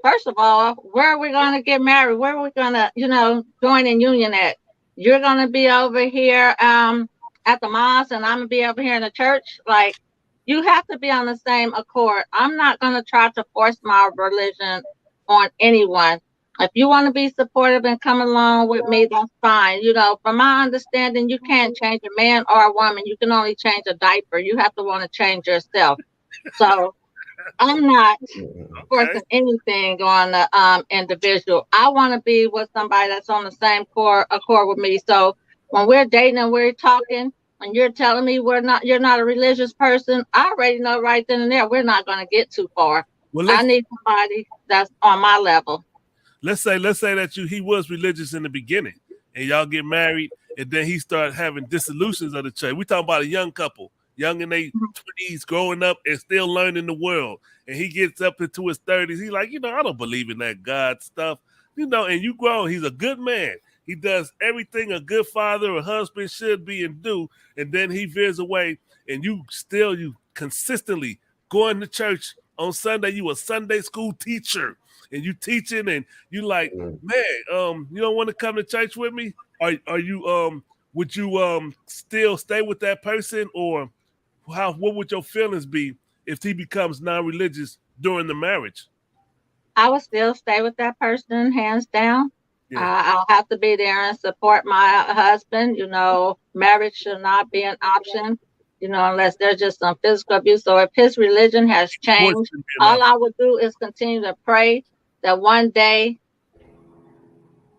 E: first of all, where are we going to get married? Where are we going to, join in union at? You're going to be over here at the mosque, and I'm going to be over here in the church. Like, you have to be on the same accord. I'm not going to try to force my religion on anyone. If you want to be supportive and come along with me, that's fine. From my understanding, you can't change a man or a woman. You can only change a diaper. You have to want to change yourself. So I'm not
B: Mm-mm.
C: Okay.
E: forcing anything on the individual. I want to be with somebody that's on the same accord with me. So when we're dating and we're talking, when you're telling me you're not a religious person, I already know right then and there we're not going to get too far.
C: Well,
E: I need somebody that's on my level.
C: let's say that he was religious in the beginning, and y'all get married, and then he started having dissolutions of the church. We talking about a young couple, young in their 20s, growing up and still learning the world. And he gets up into his 30s. He's like, I don't believe in that God stuff, And you grow. He's a good man. He does everything a good father or husband should be and do. And then he veers away, and you consistently going to church on Sunday. You a Sunday school teacher and you teaching and you like, man, you don't want to come to church with me? Are you would you still stay with that person, or what would your feelings be if he becomes non-religious during the marriage?
E: I would still stay with that person, hands down.
C: Yeah.
E: I'll have to be there and support my husband. Marriage should not be an option, unless there's just some physical abuse. So if his religion has
C: Divorce
E: changed,
C: shouldn't be an
E: all
C: option.
E: I would do is continue to pray that one day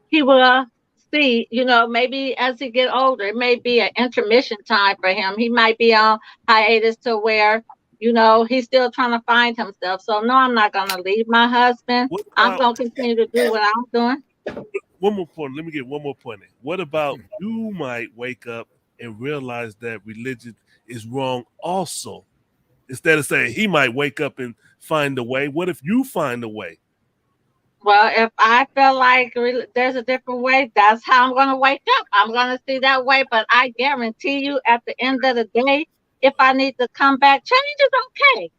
E: he will see, maybe as he get older, it may be an intermission time for him. He might be on hiatus to where, he's still trying to find himself. So no, I'm not gonna leave my husband.
C: What
E: I'm
C: about
E: gonna continue to do what I'm doing.
C: one more point? Let me get one more point in. What about you might wake up and realize that religion is wrong also? Instead of saying he might wake up and find a way, what if you find a way?
E: Well, if I feel like there's a different way, that's how I'm gonna wake up. I'm gonna see that way. But I guarantee you, at the end of the day, if I need to come back, change is okay.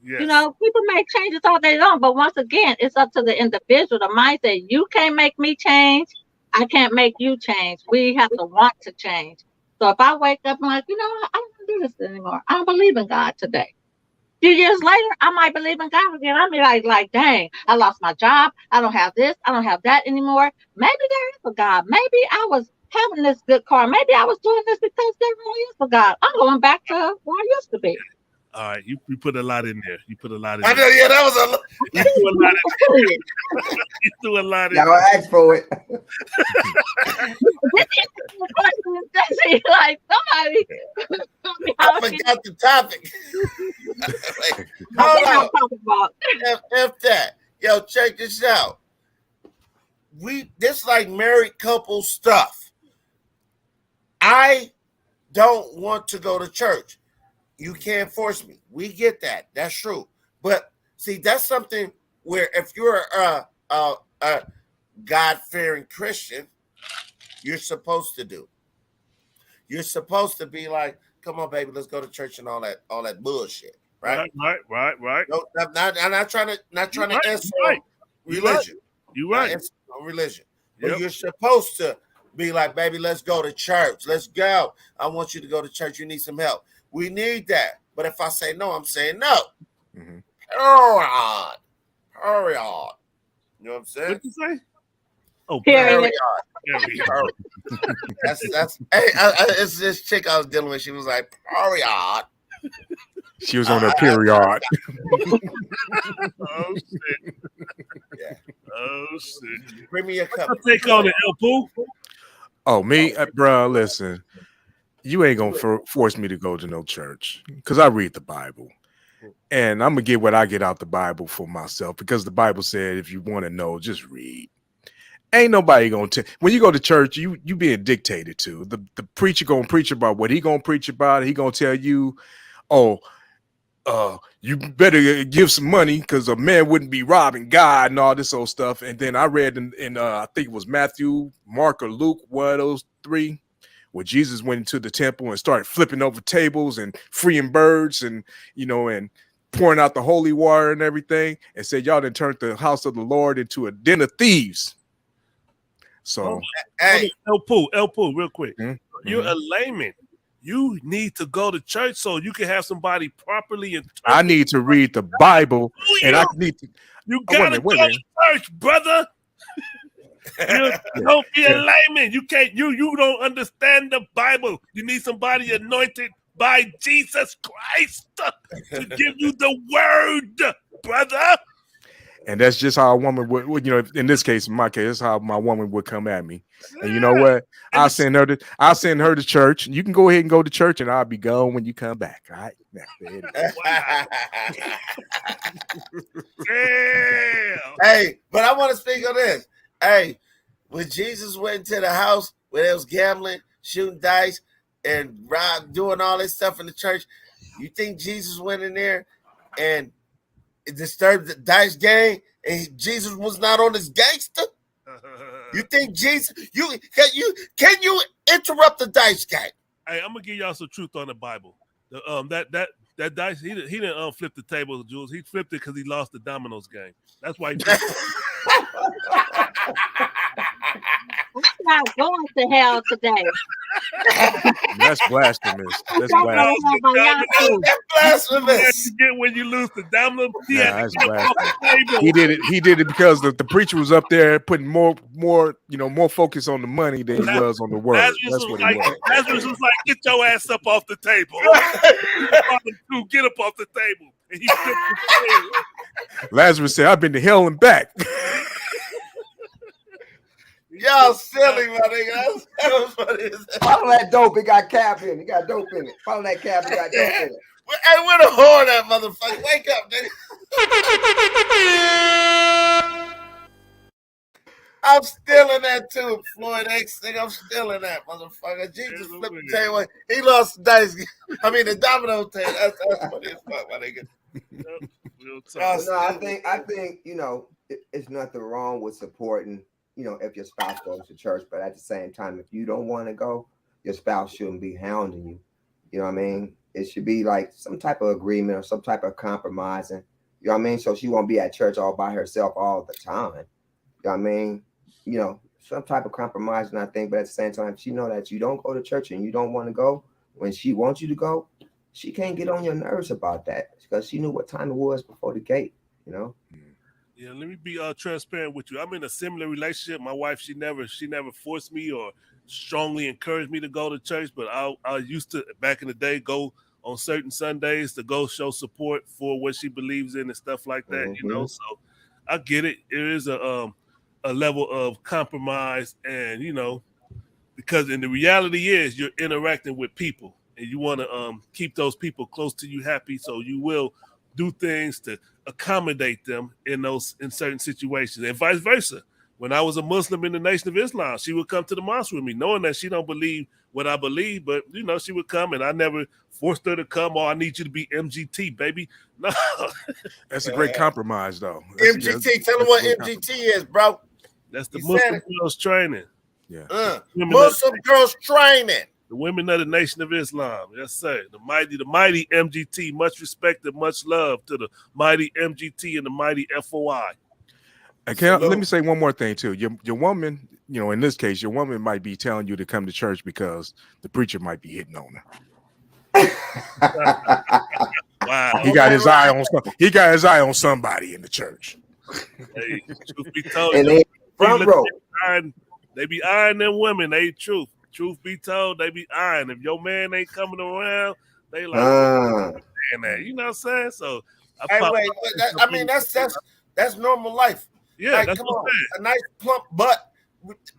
C: Yes.
E: People make changes all day long, but once again, it's up to the individual. The mindset, you can't make me change. I can't make you change. We have to want to change. So if I wake up and like, I don't want to do this anymore. I don't believe in God today. Few years later, I might believe in God again. I'll be like, dang, I lost my job. I don't have this. I don't have that anymore. Maybe there is a God. Maybe I was having this good car. Maybe I was doing this because they really is for God. I'm going back to where I used to be.
C: All right, you put a lot in there. You put a lot in
D: I
C: there.
D: know, yeah, that was a.
C: You threw a lot in there. You threw a lot in
B: Y'all
C: there.
B: asked for it.
E: Like somebody.
D: I forgot the topic. Wait,
E: What
D: hold
E: I'm
D: on.
E: talking about.
D: F that. Yo, check this out. This like married couple stuff. I don't want to go to church. You can't force me. We get that. That's true. But see, that's something where if you're a God-fearing Christian, you're supposed to do. You're supposed to be like, come on, baby, let's go to church and all that bullshit. Right?
C: Right.
D: No, I'm not trying to answer religion.
C: You right.
D: Religion. But
C: Yep.
D: you're supposed to be like, baby, let's go to church. Let's go. I want you to go to church. You need some help. We need that. But if I say no, I'm saying no.
A: Mhm.
D: Period. You know what I'm saying?
C: What'd you say? Oh,
E: Period.
D: That's. Hey, it's this chick I was dealing with. She was like, period.
A: She was on her period.
C: Oh shit.
D: Yeah.
C: Oh shit.
D: Bring me a cup.
C: Take on it, El Poo.
A: Oh, me, bro. Listen, you ain't gonna force me to go to no church because I read the Bible, and I'm gonna get what I get out the Bible for myself because the Bible said if you want to know, just read. Ain't nobody gonna tell. When you go to church, you being dictated to. The preacher gonna preach about what he gonna preach about. He gonna tell you, oh, you better give some money because a man wouldn't be robbing God and all this old stuff. And then I read in I think it was Matthew, Mark, or Luke, one of those three, where Jesus went into the temple and started flipping over tables and freeing birds and and pouring out the holy water and everything, and said y'all done turned the house of the Lord into a den of thieves. So
D: Hey,
C: El Poo, real quick.
A: Mhm.
C: You're a layman. You need to go to church so you can have somebody properly interpret.
A: I need to read the Bible, and I need to.
C: You
A: wait a
C: gotta
A: minute,
C: go
A: wait a minute.
C: to church, brother. Don't be a layman. You can't. You don't understand the Bible. You need somebody anointed by Jesus Christ to give you the word, brother.
A: And that's just how a woman would, in this case, in my case, that's how my woman would come at me. And you know what? I'll send her to church. You can go ahead and go to church, and I'll be gone when you come back. All right. Now, there it is.
C: Damn.
D: Hey, but I want to speak on this. Hey, when Jesus went into the house where they was gambling, shooting dice, and doing all this stuff in the church, you think Jesus went in there and it disturbed the dice game and Jesus was not on his gangster? You think Jesus? Can you interrupt the dice game?
C: Hey, I'm gonna give y'all some truth on the Bible. That dice, he didn't flip the table, Jules. He flipped it because he lost the dominoes game. That's why he flipped it.
E: I'm not going to hell today.
A: That's blasphemous. That's
E: I'm
A: blasphemous.
E: going to hell by y'all too.
D: That's blasphemous.
C: You get when you lose the domino. He
A: Nah,
C: had
A: that's
C: to get off
A: blasphemous.
C: the table.
A: He did it because the preacher was up there putting more focus on the money than he was on the word.
C: Lazarus
A: That's what it was.
C: Lazarus was like, get your ass up off the table. Get up off the table. And he flipped the table.
A: Lazarus said, I've been to hell and back.
D: Y'all silly, my nigga. That was funny.
B: Follow that dope. It got cap in it. It got dope in it. Follow that cap. It got dope in it.
D: Hey, where the horn at, motherfucker? Wake up, nigga. I'm still in that too, Floyd X thing. I'm still in that, motherfucker. Jesus flipped the table. He lost the dice. I mean, the domino table. That's funny as fuck, my nigga.
B: No, I think it's nothing wrong with supporting. If your spouse goes to church, but at the same time, if you don't want to go, your spouse shouldn't be hounding you. You know what I mean? It should be like some type of agreement or some type of compromising. You know what I mean? So she won't be at church all by herself all the time. You know what I mean? Some type of compromising, I think, but at the same time, she know that you don't go to church and you don't want to go when she wants you to go, she can't get on your nerves about that because she knew what time it was before the gate,
C: Yeah, let me be transparent with you. I'm in a similar relationship. My wife, she never forced me or strongly encouraged me to go to church, but I used to back in the day go on certain Sundays to go show support for what she believes in and stuff like that.
B: Mm-hmm.
C: So I get it. It is a level of compromise, and because in the reality is you're interacting with people and you want to keep those people close to you happy, so you will do things to accommodate them in certain situations, and vice versa. When I was a Muslim in the Nation of Islam, she would come to the mosque with me, knowing that she don't believe what I believe, but she would come, and I never forced her to come. Oh, I need you to be MGT, baby. No,
A: That's a great compromise, though. That's, yeah,
D: MGT, tell them
A: that's a
D: what
A: great
D: MGT is, bro.
C: that's the
D: You said
C: Muslim girls training.
A: Yeah.
D: Muslim girls training.
C: The women of the Nation of Islam. Yes, sir. The mighty MGT. Much respect and much love to the mighty MGT and the mighty FOI.
A: Okay, let me say one more thing too. Your woman, in this case, your woman might be telling you to come to church because the preacher might be hitting on her.
C: Wow.
A: He got his eye on somebody in the church.
C: Hey, truth be told,
B: And they front row.
C: they be eyeing them women. They truth. Truth be told, they be eyeing. If your man ain't coming around, they like that. You know what I'm saying? So
D: that's normal life.
C: Yeah,
D: like,
C: that's
D: come
C: what
D: on,
C: I'm
D: a nice plump butt.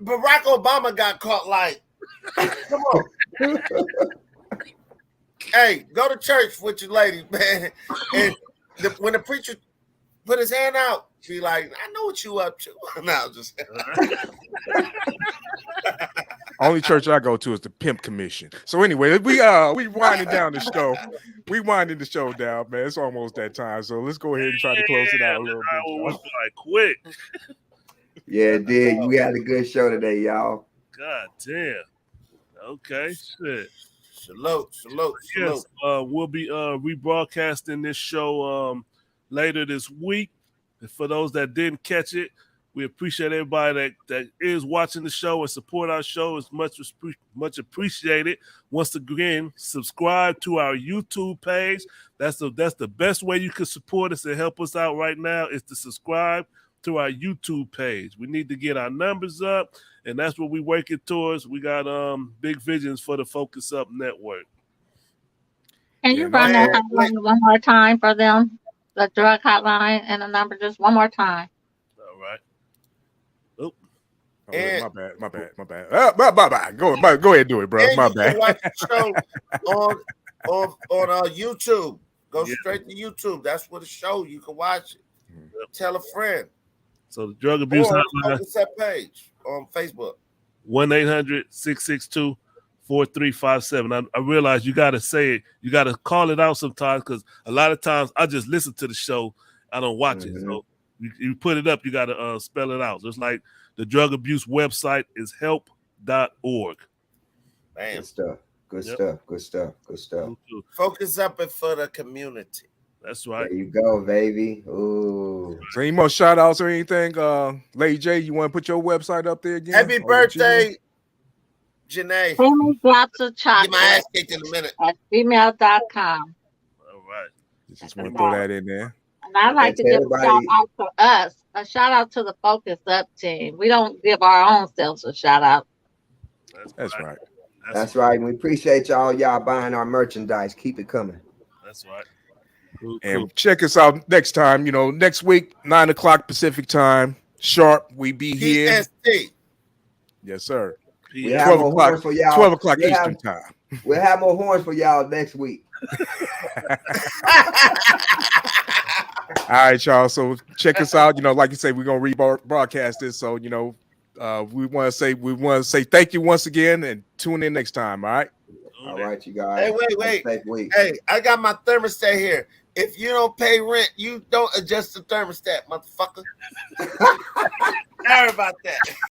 D: Barack Obama got caught like, come on. Hey, go to church with your lady, man. And when the preacher put his hand out, be like, I know what you up to. No, just
A: Only church I go to is the Pimp Commission. So anyway, we winding down the show. We winding the show down, man. It's almost that time. So let's go ahead and try to close it out a little bit.
C: was like quick.
B: Yeah, it did. We had a good show today, y'all.
C: God damn. Okay, shit.
D: Salute.
C: Yes, we'll be rebroadcasting this show later this week. And for those that didn't catch it, we appreciate everybody that is watching the show and support our show. It's much appreciated. Once again, subscribe to our YouTube page. That's the best way you can support us and help us out right now is to subscribe to our YouTube page. We need to get our numbers up, and that's what we're working towards. We got big visions for the Focus Up Network.
E: Can you run that hotline one more time for them? The drug hotline and the number just one more time.
C: All right.
A: My bad. Go ahead and do it, bro.
D: And
A: my
D: you
A: bad.
D: Can watch the show on YouTube. Go straight to YouTube. That's where the show. You can watch it. Tell a friend.
C: So the drug abuse hotline.
D: Focus Up page on Facebook.
C: 1-800-662-4357. I realize you got to say it. You got to call it out sometimes because a lot of times I just listen to the show. I don't watch it. So you put it up, you got to spell it out. Just like the drug abuse website is help.org.
D: Bam.
B: Good stuff.
D: Focus Up it for the community.
C: That's right.
B: There you go, baby. Ooh.
A: So any more shout outs or anything? Lady J, you want to put your website up there again?
D: Happy birthday, Janae.
E: Send me lots of
D: Get my
E: chocolate
D: ass kicked in a minute.
E: at gmail.com.
C: All right.
A: Just want to throw that in there.
E: And I'd like to give a shout out to us, a shout out to the Focus Up team. We don't give our own selves a shout out.
A: That's right.
B: That's right. We appreciate y'all buying our merchandise. Keep it coming.
C: That's right.
A: And check us out next time. Next week, 9:00 Pacific time, sharp. We be here.
D: PST.
A: Yes, sir.
B: We have more horns for y'all.
A: 12:00 Eastern time.
B: We'll have more horns for y'all next week.
A: All right, y'all. So check us out. Like you say, we're gonna rebroadcast this. So we want to say thank you once again, and tune in next time. All right.
B: All right, you guys.
D: Hey, wait. Hey, I got my thermostat here. If you don't pay rent, you don't adjust the thermostat, motherfucker. Sorry about that.